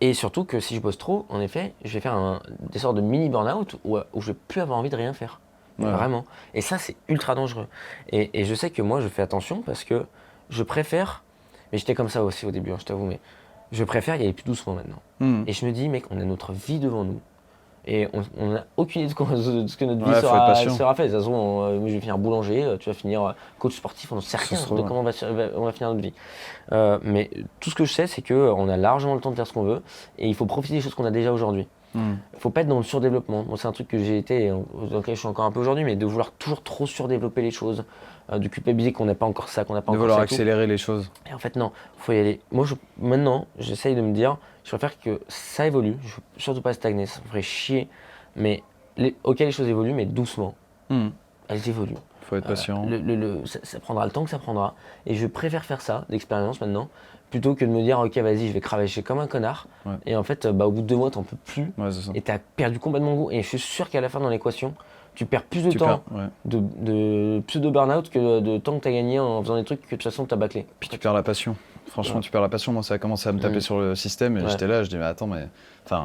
Et surtout que si je bosse trop, en effet, je vais faire des sortes de mini burn-out où je vais plus avoir envie de rien faire. Vraiment. Et ça, c'est ultra dangereux. Et je sais que moi, je fais attention parce que je préfère, mais j'étais comme ça aussi au début, hein, je t'avoue, mais je préfère y aller plus doucement maintenant. Et je me dis, mec, on a notre vie devant nous. Et on n'a aucune idée de ce que notre vie sera fait. De toute façon, moi je vais finir boulanger, tu vas finir coach sportif, on ne sait rien de comment on va finir notre vie. Mais tout ce que je sais, c'est qu'on a largement le temps de faire ce qu'on veut et il faut profiter des choses qu'on a déjà aujourd'hui. Il ne faut pas être dans le surdéveloppement. Moi, c'est un truc que j'ai été, dans lequel je suis encore un peu aujourd'hui, mais de vouloir toujours trop surdévelopper les choses, de culpabiliser qu'on n'a pas encore ça, qu'on n'a pas encore ça. De vouloir accélérer les choses. Et en fait, non, il faut y aller. Moi, maintenant, j'essaye de me dire, je préfère que ça évolue, je ne veux surtout pas stagner, ça me ferait chier, mais les choses évoluent, mais doucement. Elles évoluent. Il faut être patient. Ça prendra le temps que ça prendra. Et je préfère faire ça, d'expérience maintenant, plutôt que de me dire, ok, vas-y, je vais cravacher comme un connard. Et en fait, au bout de 2 mois, t'en peux plus. Et t'as perdu complètement goût. Et je suis sûr qu'à la fin, dans l'équation, tu perds plus de temps de pseudo burn-out que de temps que t'as gagné en faisant des trucs que de toute façon t'as bâclé. Puis tu perds la passion. Franchement, tu perds la passion. Moi, ça a commencé à me taper sur le système et j'étais là, je dis, mais attends,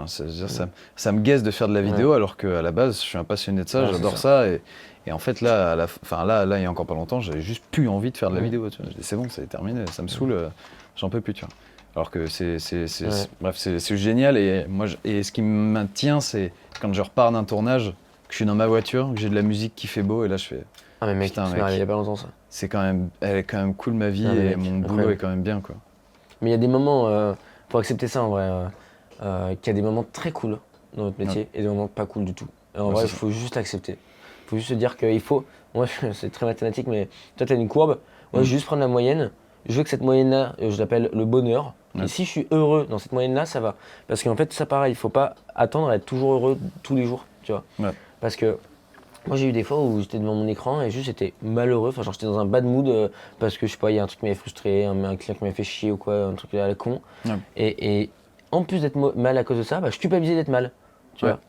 ça me gaze de faire de la vidéo alors qu'à la base, je suis un passionné de ça, j'adore ça. Et en fait, là, il y a encore pas longtemps, j'avais juste plus envie de faire de la vidéo. Tu vois. Je dis, c'est bon, c'est terminé, ça me saoule, j'en peux plus. Tu vois. Alors que bref, c'est génial. Et moi, et ce qui me maintient, c'est quand je repars d'un tournage, que je suis dans ma voiture, que j'ai de la musique qui fait beau, et là je fais. Ah mais mec, Putain, il y a pas longtemps ça. Elle est quand même cool ma vie, Ah, mais et mec, mon boulot incroyable. est quand même bien, quoi. Mais il y a des moments, faut accepter ça en vrai, qu'il y a des moments très cool dans notre métier et des moments pas cool du tout. Et en Ouais, vrai, il c'est ça. faut juste l'accepter. Il faut juste se dire qu'il faut. Moi, c'est très mathématique, mais toi, tu as une courbe. Moi, je vais juste prendre la moyenne. Je veux que cette moyenne-là, je l'appelle le bonheur. Ouais. Et si je suis heureux dans cette moyenne-là, ça va. Parce qu'en fait, ça pareil, il faut pas attendre à être toujours heureux tous les jours, tu vois. Ouais. Parce que moi, j'ai eu des fois où j'étais devant mon écran et juste j'étais malheureux. Enfin, genre, j'étais dans un bad mood parce que je sais pas, il y a un truc qui m'avait frustré, un client qui m'avait fait chier ou quoi, un truc à la con. Ouais. Et en plus d'être mal à cause de ça, bah, je culpabilisais d'être mal, tu Ouais. vois.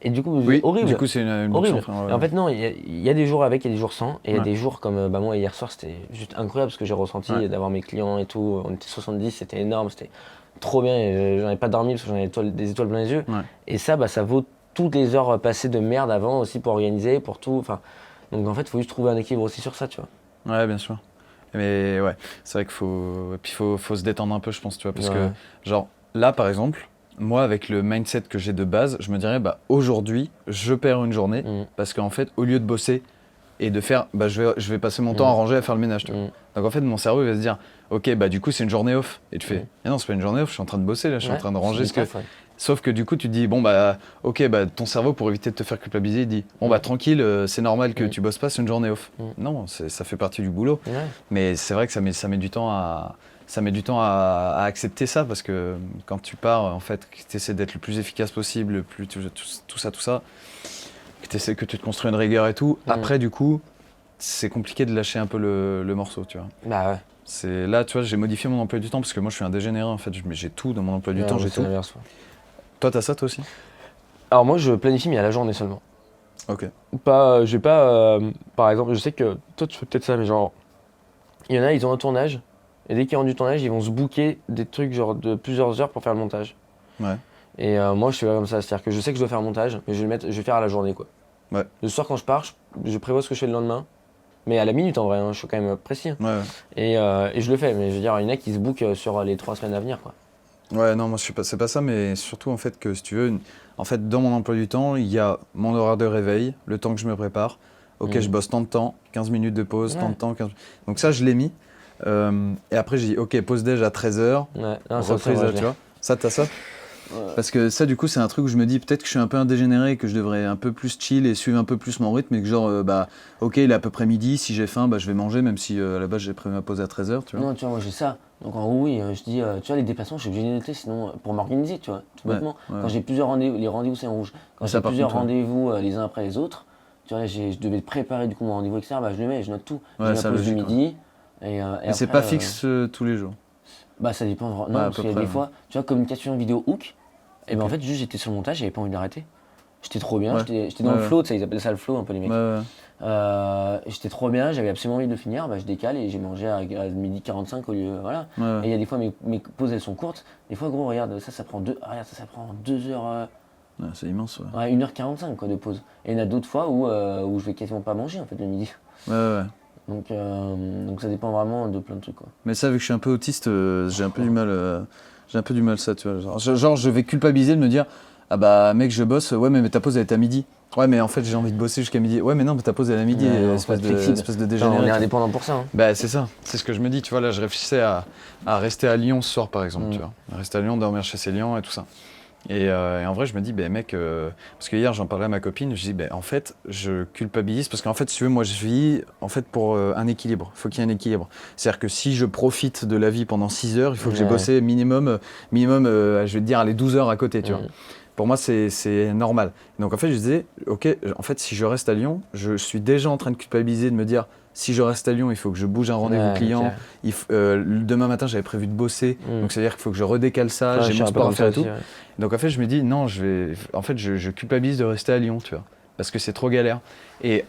Et du coup, Oui, horrible. du coup, c'est une Horrible. option, enfin, Et en fait, non, il y a des jours avec, il y a des jours sans. Et il y a Ouais. des jours comme bah, moi, hier soir, c'était juste incroyable ce que j'ai ressenti d'avoir mes clients et tout. On était 70, c'était énorme, c'était trop bien. Et j'en ai pas dormi parce que j'en avais des étoiles plein les yeux. Ouais. Et ça, bah, ça vaut toutes les heures passées de merde avant aussi pour organiser, pour tout. Enfin, donc en fait, il faut juste trouver un équilibre aussi sur ça, tu vois. Ouais, bien sûr. Mais ouais, c'est vrai qu'il faut. Et puis faut se détendre un peu, je pense, tu vois. Parce que, genre, là, par exemple, moi, avec le mindset que j'ai de base, je me dirais, bah, aujourd'hui, je perds une journée. Parce qu'en fait, au lieu de bosser et de faire, bah, je vais passer mon temps à ranger, à faire le ménage, tu vois. Donc en fait, mon cerveau, il va se dire, ok, bah, du coup, c'est une journée off. Et tu fais, ah non, c'est pas une journée off, je suis en train de bosser, là, je suis en train de ranger ce que. Sauf que du coup, tu te dis, bon, bah, ok, bah, ton cerveau, pour éviter de te faire culpabiliser, il dit, bon, bah, tranquille, c'est normal que tu bosses pas, c'est une journée off. Non, ça fait partie du boulot. Mais c'est vrai que ça met du temps à accepter ça, parce que quand tu pars, en fait, que tu essaies d'être le plus efficace possible, tout ça, que tu te construis une rigueur et tout, après, du coup, c'est compliqué de lâcher un peu le morceau, tu vois. Bah ouais. C'est là, tu vois, j'ai modifié mon emploi du temps, parce que moi, je suis un dégénéré, en fait, j'ai tout dans mon emploi du temps, j'ai tout. Toi, t'as ça, toi aussi? Alors moi, je planifie, mais à la journée seulement. Ok. Pas, j'ai pas, par exemple, je sais que toi, tu fais peut-être ça, mais genre, il y en a, ils ont un tournage, et dès qu'ils rentrent du tournage, ils vont se booker des trucs genre de plusieurs heures pour faire le montage. Ouais. Et moi, je suis pas comme ça, c'est-à-dire que je sais que je dois faire le montage, mais je vais faire à la journée, quoi. Ouais. Le soir, quand je pars, je prévois ce que je fais le lendemain, mais à la minute en vrai, hein, je suis quand même précis. Hein. Ouais. Et je le fais, mais je veux dire, il y en a qui se bookent sur les 3 semaines à venir, quoi. Ouais, non, moi, c'est pas ça, mais surtout, en fait, que si tu veux, en fait, dans mon emploi du temps, il y a mon horaire de réveil, le temps que je me prépare. Ok, je bosse tant de temps, 15 minutes de pause, tant de temps, 15... Donc ça, je l'ai mis. Et après, j'ai dit, ok, pause déj à 13h, Ouais, non, reprise, tu vois. Ça, t'as ça? Parce que ça, du coup, c'est un truc où je me dis peut-être que je suis un peu un dégénéré, que je devrais un peu plus chill et suivre un peu plus mon rythme, et que genre, bah, ok, il est à peu près midi, si j'ai faim, bah, je vais manger, même si à la base j'ai prévu ma pause à 13h, tu vois. Non, tu vois, moi j'ai ça. Donc en gros, oui, je dis, tu vois, les déplacements, je suis obligé de noter, sinon, pour m'organiser, tu vois, tout bêtement. Quand j'ai plusieurs rendez-vous, les rendez-vous c'est en rouge. Quand j'ai plusieurs rendez-vous les uns après les autres, tu vois, je devais préparer du coup mon rendez-vous, etc. Bah, je le mets, je note tout. Ouais, j'ai ma pause du midi. Et mais c'est pas fixe tous les jours. Bah, ça dépend. Non, parce qu'il y a des fois, tu vois, communication vidéo hook, et ben en fait, juste j'étais sur le montage, j'avais pas envie d'arrêter. J'étais trop bien, j'étais dans le flow, tu sais, ils appellent ça le flow un peu les mecs. J'étais trop bien, j'avais absolument envie de le finir, bah, je décale et j'ai mangé à midi 45 au lieu, voilà. Et il y a des fois mes pauses elles sont courtes, des fois gros regarde ça prend 2 heures. C'est immense, ouais. Ouais, 1h45 quoi de pause. Et il y en a d'autres fois où je vais quasiment pas manger en fait le midi. Donc ça dépend vraiment de plein de trucs quoi. Mais ça, vu que je suis un peu autiste, j'ai un peu du mal ça, tu vois. Genre, je vais culpabiliser de me dire, ah bah mec, je bosse, ouais mais ta pause elle est à midi. Ouais mais en fait j'ai envie de bosser jusqu'à midi. Ouais mais non, mais ta pause elle est à midi, espèce de dégénéré. On est indépendant pour ça. Hein. Bah c'est ça, c'est ce que je me dis, tu vois, là je réfléchissais à rester à Lyon ce soir par exemple, tu vois. Rester à Lyon, dormir chez ses lions et tout ça. Et en vrai, je me dis, ben mec, parce que hier j'en parlais à ma copine, je dis, ben en fait, je culpabilise parce qu'en fait, si tu veux, moi je vis en fait pour un équilibre. Il faut qu'il y ait un équilibre. C'est-à-dire que si je profite de la vie pendant 6 heures, il faut que j'ai bossé minimum, je vais te dire, les 12 heures à côté, tu vois. Pour moi, c'est normal. Donc en fait, je disais, ok, en fait, si je reste à Lyon, je suis déjà en train de culpabiliser, de me dire, si je reste à Lyon, il faut que je bouge un rendez-vous client. Demain matin, j'avais prévu de bosser, donc c'est-à-dire qu'il faut que je redécale ça, j'ai mon sport à faire et tout. Donc en fait, je me dis, non, je culpabilise de rester à Lyon, tu vois, parce que c'est trop galère. Et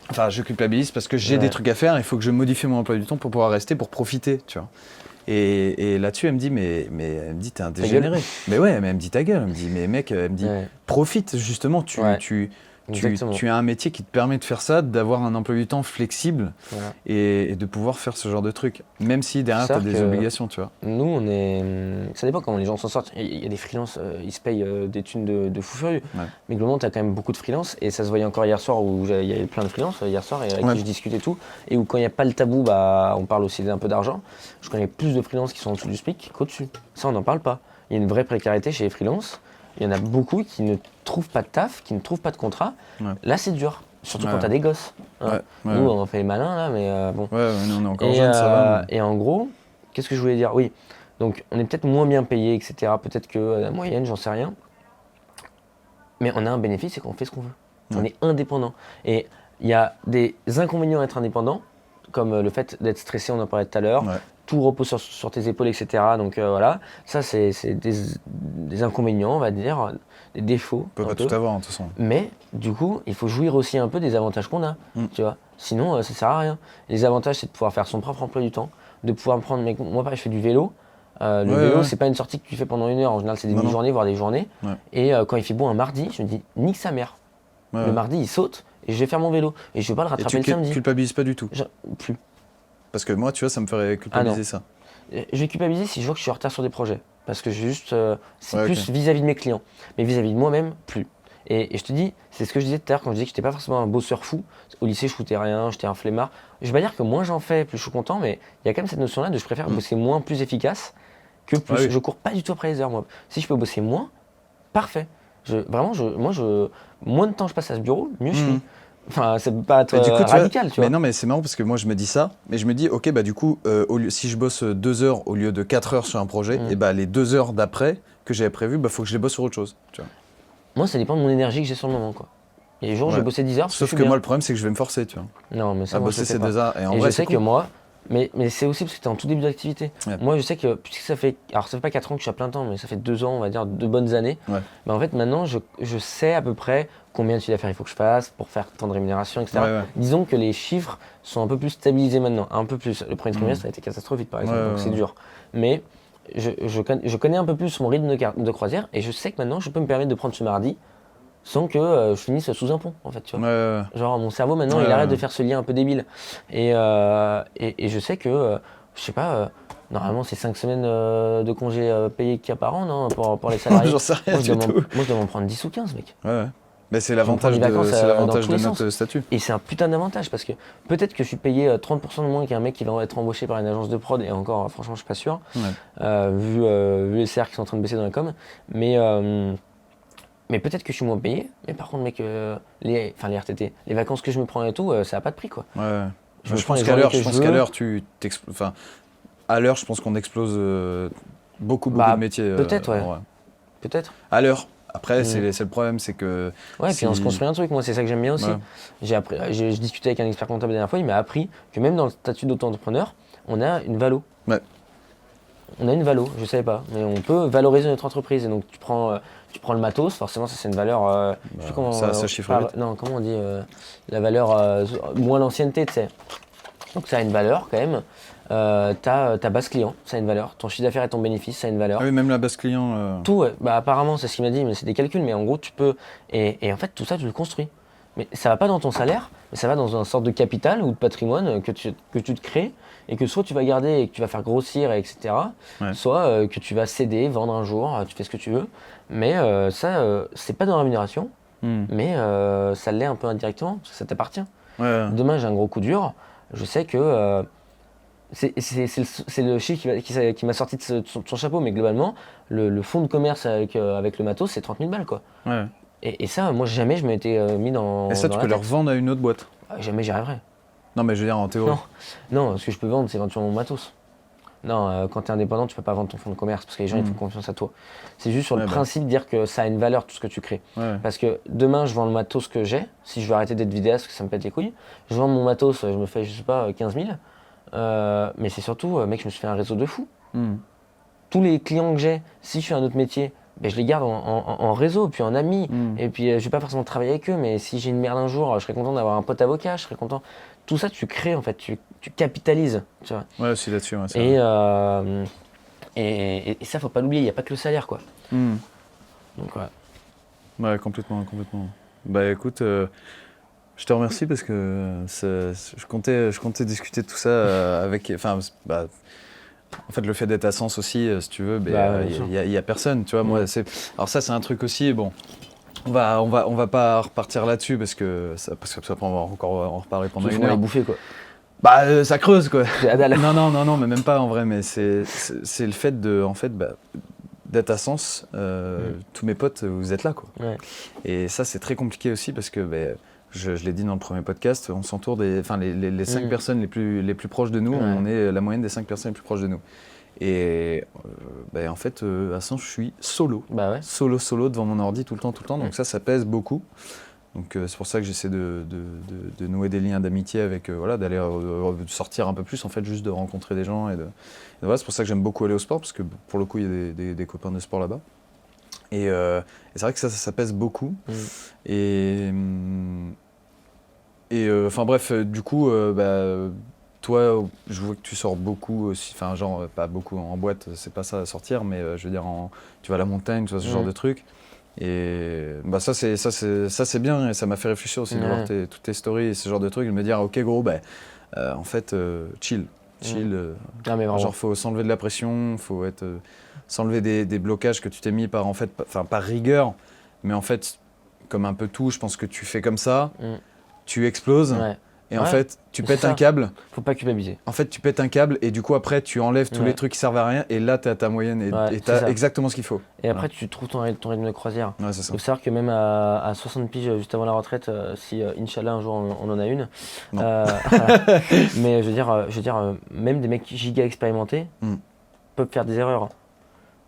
enfin, je culpabilise parce que j'ai des trucs à faire, il faut que je modifie mon emploi du temps pour pouvoir rester, pour profiter, tu vois. Et là-dessus, elle me dit, mais elle me dit, t'es un dégénéré. Mais ouais, mais elle me dit ta gueule. Elle me dit, mais mec, elle me dit, profite justement. tu as un métier qui te permet de faire ça, d'avoir un emploi du temps flexible et de pouvoir faire ce genre de truc, même si derrière tu as des obligations, tu vois. Nous, ça dépend comment les gens s'en sortent. Il y a des freelances, ils se payent des thunes de fou furieux. Mais globalement, tu as quand même beaucoup de freelances et ça se voyait encore hier soir où il y avait plein de freelances hier soir et avec qui je discute et tout. Et où quand il n'y a pas le tabou, on parle aussi d'un peu d'argent. Je connais plus de freelances qui sont en dessous du SMIC qu'au-dessus. Ça, on n'en parle pas. Il y a une vraie précarité chez les freelances. Il y en a beaucoup qui ne trouvent pas de taf, qui ne trouvent pas de contrat. Là, c'est dur. Surtout quand t'as des gosses. Nous, on fait les malins, là, mais bon. Nous, on est encore jeunes, ça va. Et en gros, qu'est-ce que je voulais dire ? Oui, donc on est peut-être moins bien payé, etc. Peut-être que la moyenne, j'en sais rien. Mais on a un bénéfice, c'est qu'on fait ce qu'on veut. On est indépendant. Et il y a des inconvénients à être indépendant, comme le fait d'être stressé, on en parlait tout à l'heure. Tout repose sur tes épaules, etc. Donc voilà, ça c'est des inconvénients, on va dire, des défauts. On peut pas tout avoir, de toute façon. Mais du coup, il faut jouir aussi un peu des avantages qu'on a, tu vois. Sinon, ça sert à rien. Les avantages, c'est de pouvoir faire son propre emploi du temps, de pouvoir me prendre. Moi, pareil, je fais du vélo. Le vélo, c'est pas une sortie que tu fais pendant 1 heure. En général, c'est des demi-journées, voire des journées. Et quand il fait beau un mardi, je me dis, nique sa mère. Le mardi, il saute et je vais faire mon vélo. Et je vais pas le rattraper le samedi. Tu culpabilises pas du tout Plus. Parce que moi, tu vois, ça me ferait culpabiliser ça. Je vais culpabiliser si je vois que je suis en retard sur des projets. Parce que c'est plus vis-à-vis de mes clients. Mais vis-à-vis de moi-même, plus. Et je te dis, c'est ce que je disais tout à l'heure quand je disais que j'étais pas forcément un bosseur fou. Au lycée, je foutais rien, j'étais un flemmard. Je vais pas dire que moins j'en fais, plus je suis content, mais il y a quand même cette notion-là de je préfère bosser moins, plus efficace que plus. Je cours pas du tout après les heures, moi. Si je peux bosser moins, parfait. Moins de temps je passe à ce bureau, mieux je suis. Enfin, c'est pas radical, tu vois. Mais non, mais c'est marrant parce que moi je me dis ça, mais je me dis, ok, bah du coup, si je bosse 2 heures au lieu de 4 heures sur un projet, et bah les 2 heures d'après que j'avais prévu, bah faut que je les bosse sur autre chose, tu vois. Moi, ça dépend de mon énergie que j'ai sur le moment, quoi. Il y a des jours où je vais bosser 10 heures. Sauf que moi, le problème, c'est que je vais me forcer, tu vois. Non, mais ça, à bosser ces 2 heures. Et en vrai, je sais que moi, mais c'est aussi parce que tu es en tout début d'activité. Moi, je sais que, puisque ça fait 4 ans que je suis à plein temps, mais ça fait 2 ans, on va dire, 2 bonnes années. Bah, en fait, maintenant, je sais à peu près combien de chiffre d'affaires il faut que je fasse pour faire tant de rémunération, etc. Disons que les chiffres sont un peu plus stabilisés maintenant, un peu plus. Le premier trimestre a été catastrophique, par exemple, donc c'est dur. Mais je connais un peu plus mon rythme de croisière et je sais que maintenant, je peux me permettre de prendre ce mardi sans que je finisse sous un pont, en fait, tu vois. Genre, mon cerveau, maintenant, il arrête de faire ce lien un peu débile. Et je sais que, je sais pas, normalement, c'est 5 semaines de congés payés qu'il y a par an, non, pour les salariés. J'en sais rien du tout. Moi, je dois m'en prendre 10 ou 15, mec. Mais c'est l'avantage de notre statut. Et c'est un putain d'avantage, parce que peut-être que je suis payé 30% de moins qu'un mec qui va être embauché par une agence de prod, et encore, franchement, je suis pas sûr, vu les salaires qui sont en train de baisser dans la com. Mais peut-être que je suis moins payé, mais par contre, mec, les RTT, les vacances que je me prends et tout, ça n'a pas de prix, quoi. Je pense qu'à l'heure, à l'heure, je pense qu'on explose beaucoup de métiers. Peut-être, peut-être. À l'heure. Après, c'est le problème, c'est que. Puis on se construit un truc, moi, c'est ça que j'aime bien aussi. J'ai discuté avec un expert comptable la dernière fois, il m'a appris que même dans le statut d'auto-entrepreneur, on a une valo. On a une valo, je savais pas, mais on peut valoriser notre entreprise. Et donc tu prends le matos, forcément ça c'est une valeur. Je sais plus comment. Ça chiffre vite. Non, comment on dit la valeur moins l'ancienneté, tu sais. Donc ça a une valeur quand même. Ta base client, ça a une valeur. Ton chiffre d'affaires et ton bénéfice, ça a une valeur. Ah oui, même la base client. Tout, apparemment c'est ce qu'il m'a dit, mais c'est des calculs. Mais en gros tu peux. Et en fait tout ça tu le construis. Mais ça va pas dans ton salaire, mais ça va dans une sorte de capital ou de patrimoine que tu te crées et que soit tu vas garder et que tu vas faire grossir, etc. Soit que tu vas céder, vendre un jour, tu fais ce que tu veux. Mais c'est pas dans la rémunération, mais ça l'est un peu indirectement parce que ça t'appartient. Demain j'ai un gros coup dur, je sais que c'est le chiffre qui m'a sorti de son chapeau, mais globalement le fonds de commerce avec le matos c'est 30 000 balles, quoi. Et ça, moi, jamais je m'étais mis dans. Et ça, tu peux leur vendre à une autre boîte? Jamais j'y arriverai. Non, mais je veux dire, en théorie. Non, ce que je peux vendre, c'est éventuellement mon matos. Non, quand tu es indépendant, tu peux pas vendre ton fonds de commerce parce que les gens ils font confiance à toi. C'est juste sur le principe de dire que ça a une valeur, tout ce que tu crées. Parce que demain, je vends le matos que j'ai. Si je veux arrêter d'être vidéaste, parce que ça me pète les couilles, je vends mon matos, je me fais, je sais pas, 15 000. Mais c'est surtout, mec, je me suis fait un réseau de fous. Tous les clients que j'ai, si je fais un autre métier, je les garde en réseau, puis en amis. Et puis je vais pas forcément travailler avec eux, mais si j'ai une merde un jour, je serais content d'avoir un pote avocat, je serais content. Tout ça, tu crées en fait, tu capitalises. Tu vois. C'est là-dessus. Et ça, faut pas l'oublier, il n'y a pas que le salaire, quoi. Donc complètement. Bah écoute, je te remercie parce que je comptais discuter de tout ça avec. Enfin, en fait, le fait d'être à Sens aussi, si tu veux, il y a personne, tu vois. Moi, alors ça, c'est un truc aussi. Bon, on va pas repartir là-dessus parce que après, on va encore en reparler pendant une heure. On va bouffer, quoi. Bah, ça creuse, quoi. C'est la dalle. Non, mais même pas en vrai. Mais c'est le fait d'être à Sens. Tous mes potes, vous êtes là, quoi. Ouais. Et ça, c'est très compliqué aussi parce que je l'ai dit dans le premier podcast, on s'entoure les 5 personnes les plus proches de nous, on est la moyenne des 5 personnes les plus proches de nous. Et en fait, à Sens, je suis solo. Bah ouais. Solo devant mon ordi tout le temps. Donc ça pèse beaucoup. Donc c'est pour ça que j'essaie de nouer des liens d'amitié avec, d'aller sortir un peu plus, en fait, juste de rencontrer des gens. Et voilà, c'est pour ça que j'aime beaucoup aller au sport, parce que pour le coup, il y a des copains de sport là-bas. Et c'est vrai que ça pèse beaucoup. Enfin bref, du coup, toi, je vois que tu sors beaucoup aussi, enfin genre pas beaucoup en boîte, c'est pas ça à sortir, mais je veux dire, tu vas à la montagne, tu vois, ce genre de trucs. Et ça c'est bien, et ça m'a fait réfléchir aussi de voir toutes tes stories et ce genre de trucs, et de me dire, ok gros, en fait, chill. Genre faut s'enlever de la pression, faut s'enlever des blocages que tu t'es mis par rigueur, mais en fait, comme un peu tout, je pense que tu fais comme ça, tu exploses, et en fait, tu pètes un câble. Faut pas culpabiliser. En fait, tu pètes un câble, et du coup, après, tu enlèves tous les trucs qui servent à rien, et là, t'as ta moyenne, et t'as exactement ce qu'il faut. Et après, tu trouves ton rythme de croisière. Ouais, c'est ça. Il faut savoir que même à 60 piges, juste avant la retraite, si Inch'Allah un jour on en a une, mais je veux dire, même des mecs giga expérimentés peuvent faire des erreurs.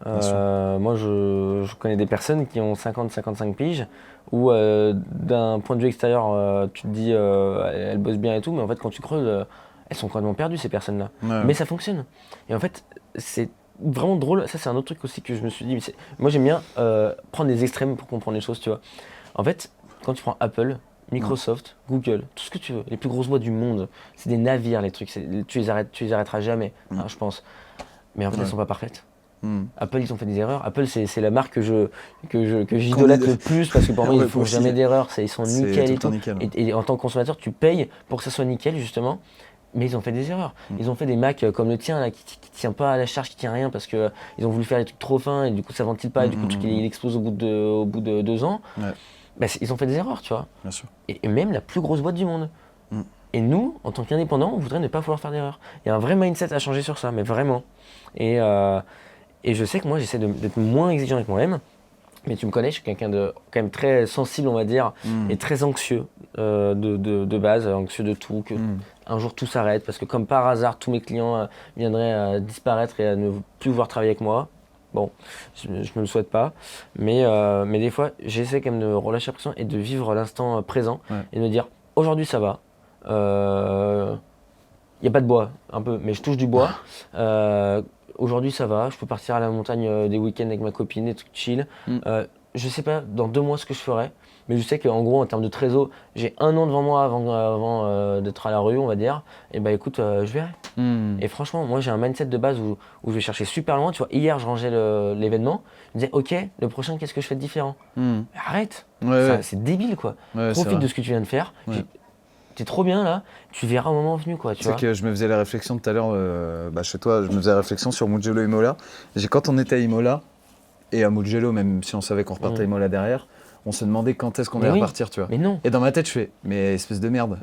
Moi, je connais des personnes qui ont 50-55 piges, où d'un point de vue extérieur, tu te dis elles bossent bien et tout, mais en fait, quand tu creuses, elles sont complètement perdues, ces personnes-là. Mais ça fonctionne. Et en fait, c'est vraiment drôle. Ça, c'est un autre truc aussi que je me suis dit. Moi, j'aime bien prendre des extrêmes pour comprendre les choses, tu vois. En fait, quand tu prends Apple, Microsoft, Google, tout ce que tu veux, les plus grosses boîtes du monde, c'est des navires, les trucs. Tu les arrêteras jamais, je pense. Mais en fait, elles sont pas parfaites. Apple, ils ont fait des erreurs. Apple, c'est la marque que j'idolâtre le plus, parce que pour moi, ils ne font jamais d'erreurs. Ils sont nickel et tout. Et en tant que consommateur, tu payes pour que ça soit nickel, justement. Mais ils ont fait des erreurs. Ils ont fait des Macs comme le tien, là, qui tient pas à la charge, qui tient rien, parce qu'ils ont voulu faire des trucs trop fins, et du coup, ça ventile pas, et du coup, le truc, il explose au bout de 2 ans. Ils ont fait des erreurs, tu vois. Bien sûr. Et même la plus grosse boîte du monde. Et nous, en tant qu'indépendants, on voudrait ne pas vouloir faire d'erreurs. Il y a un vrai mindset à changer sur ça, mais vraiment. Et je sais que moi, j'essaie d'être moins exigeant avec moi-même, mais tu me connais, je suis quelqu'un de quand même très sensible, on va dire, et très anxieux de base, anxieux de tout, que un jour tout s'arrête, parce que comme par hasard, tous mes clients viendraient à disparaître et à ne plus vouloir travailler avec moi. Bon, je me le souhaite pas, mais des fois, j'essaie quand même de relâcher la pression et de vivre l'instant présent et de me dire, aujourd'hui ça va, y a pas de bois, un peu, mais je touche du bois. Aujourd'hui ça va, je peux partir à la montagne des week-ends avec ma copine, des trucs chill. Je sais pas dans 2 mois ce que je ferai, mais je sais qu'en gros en termes de trésor, j'ai 1 an devant moi avant d'être à la rue, on va dire. Et écoute, je verrai. Et franchement, moi j'ai un mindset de base où je vais chercher super loin. Tu vois, hier je rangeais l'événement, je me disais ok, le prochain qu'est-ce que je fais de différent? Arrête, c'est débile quoi. Profite de ce que tu viens de faire. T'es trop bien là, tu verras au moment venu quoi. Tu vois. C'est que je me faisais la réflexion tout à l'heure chez toi, je me faisais la réflexion sur Mugello et Imola. Quand on était à Imola, et à Mugello, même si on savait qu'on repartait à Imola derrière, on se demandait quand est-ce qu'on allait repartir, tu vois. Mais non. Et dans ma tête, je fais, mais espèce de merde.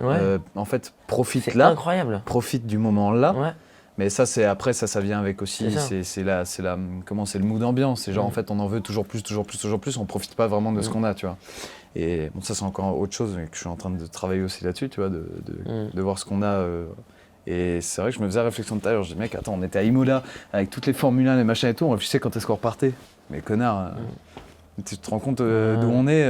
En fait, profite c'est là. Incroyable. Profite du moment là. Mais ça, ça vient avec aussi, c'est le mood ambiance. C'est genre, en fait, on en veut toujours plus, on profite pas vraiment de ce qu'on a, tu vois. Et bon, ça, c'est encore autre chose, mais que je suis en train de travailler aussi là-dessus, tu vois, de voir ce qu'on a. Et c'est vrai que je me faisais la réflexion tout à l'heure, je dis, mec, attends, on était à Imola, avec toutes les Formule 1, les machins et tout, on réfléchissait quand est-ce qu'on repartait. Mais connard, tu te rends compte d'où on est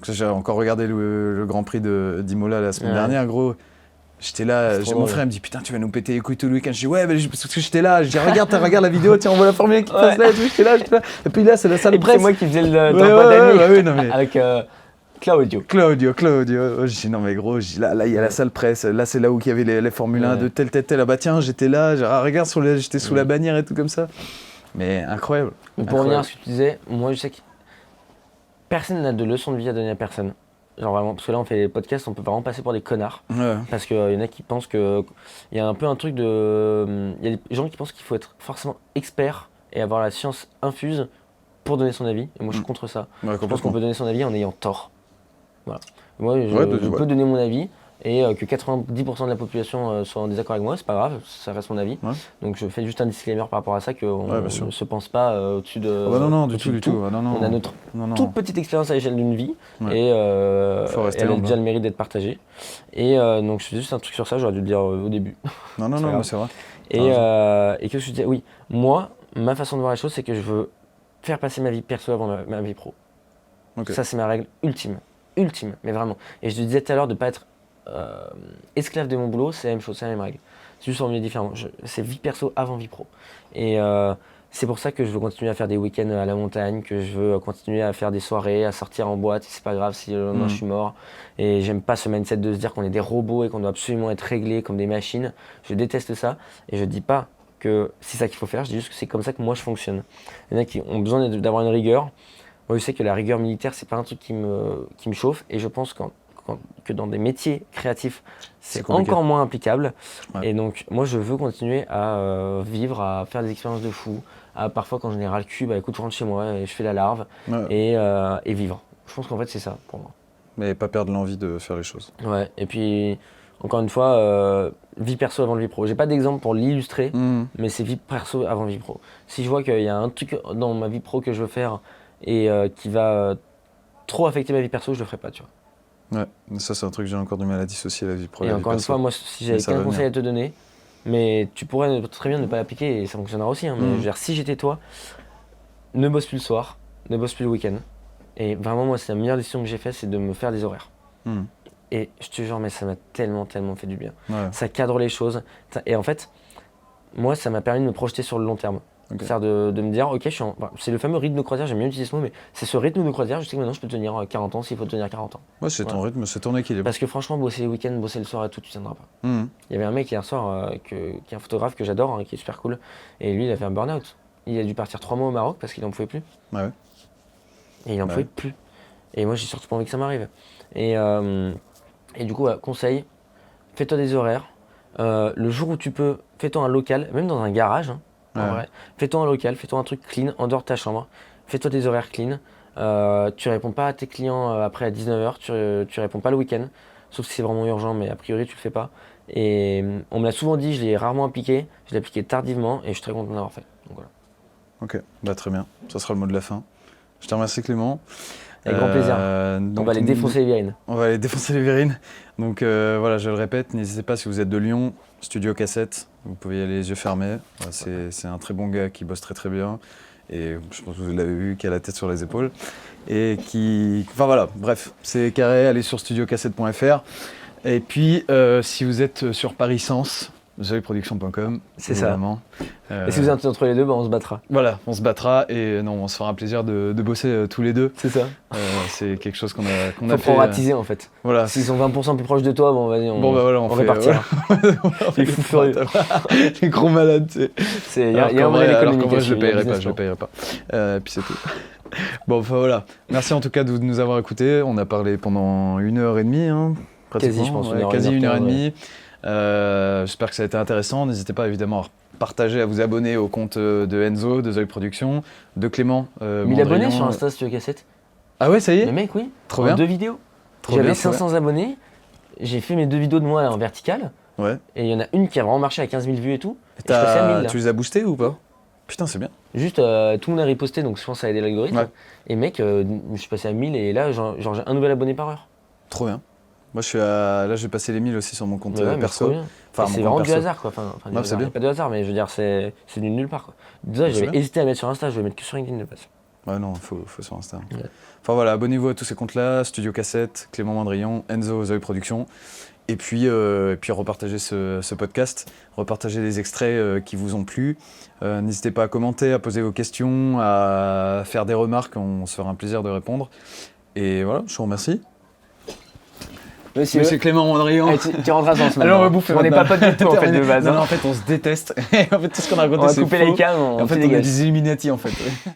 J'ai encore regardé le Grand Prix d'Imola la semaine dernière, gros. J'étais là, mon frère me dit putain tu vas nous péter les couilles tout le week-end. Je dis ouais parce que j'étais là, je dis regarde la vidéo, tiens on voit la Formule 1 qui passe là et tout, j'étais là. Et puis là c'est la salle presse. C'est moi qui faisais le temps mais... avec Claudio. Je dis non mais gros, là il y a la salle presse, là c'est là où il y avait les Formule 1 de tel, ah bah tiens j'étais là, regarde j'étais sous la bannière et tout comme ça. Mais incroyable. Mais pour revenir à ce que tu disais, moi je sais que personne n'a de leçons de vie à donner à personne. Genre vraiment, parce que là on fait des podcasts, on peut vraiment passer pour des connards. Ouais. Parce qu'il y en a qui pensent que. Il y a un peu un truc de. Il y a des gens qui pensent qu'il faut être forcément expert et avoir la science infuse pour donner son avis. Et moi je suis contre ça. Ouais, Je pense qu'on peut donner son avis en ayant tort. Voilà. Moi je Ouais, peux donner mon avis et que 90% de la population soit en désaccord avec moi, c'est pas grave, ça reste mon avis. Ouais. Donc je fais juste un disclaimer par rapport à ça, qu'on Ouais, bien sûr. ne se pense pas au-dessus de. Ah bah non, du au-dessus de tout. Ah non, non. On a notre Non. toute petite expérience à l'échelle d'une vie Ouais. et Faut rester elle a humble, déjà hein. le mérite d'être partagée. Et donc je fais juste un truc sur ça, j'aurais dû le dire au début. Non, C'est grave. mais c'est vrai. Et qu'est-ce que je disais? Oui, moi, ma façon de voir les choses, c'est que je veux faire passer ma vie perso avant ma vie pro. Ok. Ça, c'est ma règle ultime, mais vraiment. Et je te disais tout à l'heure de ne pas être esclave de mon boulot, c'est la même chose, c'est la même règle. C'est juste formulé différemment. C'est vie perso avant vie pro. Et c'est pour ça que je veux continuer à faire des week-ends à la montagne, que je veux continuer à faire des soirées, à sortir en boîte. C'est pas grave si le lendemain je suis mort. Et j'aime pas ce mindset de se dire qu'on est des robots et qu'on doit absolument être réglés comme des machines. Je déteste ça. Et je dis pas que c'est ça qu'il faut faire, je dis juste que c'est comme ça que moi je fonctionne. Il y en a qui ont besoin d'avoir une rigueur. Moi je sais que la rigueur militaire, c'est pas un truc qui me chauffe. Et je pense que dans des métiers créatifs, c'est encore moins applicable. Ouais. Et donc, moi, je veux continuer à vivre, à faire des expériences de fou. Parfois, quand j'en ai ras le cul, écoute, je rentre chez moi et je fais la larve et vivre. Je pense qu'en fait, c'est ça pour moi. Mais pas perdre l'envie de faire les choses. Ouais, et puis, encore une fois, vie perso avant vie pro. J'ai pas d'exemple pour l'illustrer, mais c'est vie perso avant vie pro. Si je vois qu'il y a un truc dans ma vie pro que je veux faire et qui va trop affecter ma vie perso, je le ferai pas, tu vois. Ouais, ça c'est un truc que j'ai encore du mal à dissocier, la vie pro. Et encore une fois, moi, si j'avais qu'un conseil à te donner, mais tu pourrais très bien ne pas l'appliquer et ça fonctionnera aussi. Hein, mais je veux dire, si j'étais toi, ne bosse plus le soir, ne bosse plus le week-end. Et vraiment, moi, c'est la meilleure décision que j'ai faite, c'est de me faire des horaires. Et je te jure, mais ça m'a tellement fait du bien. Ouais. Ça cadre les choses. Et en fait, moi, ça m'a permis de me projeter sur le long terme. Okay. C'est-à-dire de me dire, ok, c'est le fameux rythme de croisière, j'aime bien utiliser ce mot, mais c'est ce rythme de croisière, je sais que maintenant je peux tenir 40 ans s'il faut tenir 40 ans. Ouais, c'est ton rythme, c'est ton équilibre. Parce que franchement, bosser les week-ends, bosser le soir et tout, tu tiendras pas. Il y avait un mec hier soir qui est un photographe que j'adore, qui est super cool, et lui il a fait un burn-out. Il a dû partir 3 mois au Maroc parce qu'il en pouvait plus. Ouais. Et il en pouvait plus. Et moi j'ai surtout pas envie que ça m'arrive. Et du coup, conseil, fais-toi des horaires. Le jour où tu peux, fais-toi un local, même dans un garage. Hein. En vrai, fais-toi un local, fais-toi un truc clean en dehors de ta chambre, fais-toi des horaires clean, tu réponds pas à tes clients après à 19h, tu réponds pas le week-end, sauf si c'est vraiment urgent, mais a priori tu le fais pas. Et on me l'a souvent dit, je l'ai rarement appliqué, je l'ai appliqué tardivement et je suis très content de l'avoir fait. Donc voilà. Ok, très bien, ça sera le mot de la fin. Je te remercie Clément. Avec grand plaisir. On va aller défoncer les virines. On va aller défoncer les virines. Donc voilà, je le répète, n'hésitez pas si vous êtes de Lyon, Studio Cassette, vous pouvez y aller les yeux fermés. C'est un très bon gars qui bosse très bien. Et je pense que vous l'avez vu, qui a la tête sur les épaules. Et qui... Enfin voilà, bref, c'est carré, allez sur studiocassette.fr. Et puis, si vous êtes sur Paris Sens, zoeproduction.com. C'est ça. Et si vous êtes entre les deux, on se battra. Voilà, on se battra et on se fera un plaisir de bosser tous les deux. C'est ça. C'est quelque chose qu'on a fait. Faut proratiser en fait. Voilà. S'ils sont 20% plus proches de toi, bon vas-y, on répartira. Les fous furieux. Les gros malades, tu sais. Il y a un moyen d'économiser. Moi, je le payerai pas. Puis c'est tout. Bon, enfin voilà. Merci en tout cas de nous avoir écoutés. On a parlé pendant 1h30, hein, pratiquement. Quasi, je pense. Quasi 1h30. J'espère que ça a été intéressant. N'hésitez pas évidemment à partager, à vous abonner au compte de Enzo, de Zoe Production, de Clément. 1000 abonnés sur Insta, Studio Cassette. Ah ouais, ça y est? Le mec, oui. Trop bien. 2 vidéos. J'avais 500 abonnés. J'ai fait mes 2 vidéos de moi en vertical. Ouais. Et il y en a une qui a vraiment marché à 15 000 vues et tout. Et je passais à 1000, tu les as boostés ou pas? Putain, c'est bien. Juste, tout le monde a riposté, donc je pense que ça a aidé l'algorithme. Ouais. Et mec, je suis passé à 1000 et là, j'ai un nouvel abonné par heure. Trop bien. Moi, là, je vais passer les 1000 aussi sur mon compte perso. Enfin, c'est vraiment du hasard, quoi. C'est bien. Pas de hasard, mais je veux dire, c'est du nulle part, quoi. Déjà, j'avais hésité à mettre sur Insta, je vais mettre que sur LinkedIn de passe. Ouais, non, faut sur Insta. Ouais. Enfin voilà, abonnez-vous à tous ces comptes-là, Studio Cassette, Clément Mandrillon, Enzo, Zoe Production. Et puis repartagez ce podcast, repartagez les extraits qui vous ont plu. N'hésitez pas à commenter, à poser vos questions, à faire des remarques, on se fera un plaisir de répondre. Et voilà, je vous remercie. Monsieur Clément Mandrillon. Tu rentres à Sens. Alors on va bouffer. On n'est pas potes du tout en fait de base. Non, en fait on se déteste. En fait tout ce qu'on a raconté c'est faux. On va couper les câbles. En fait on est des Illuminati en fait.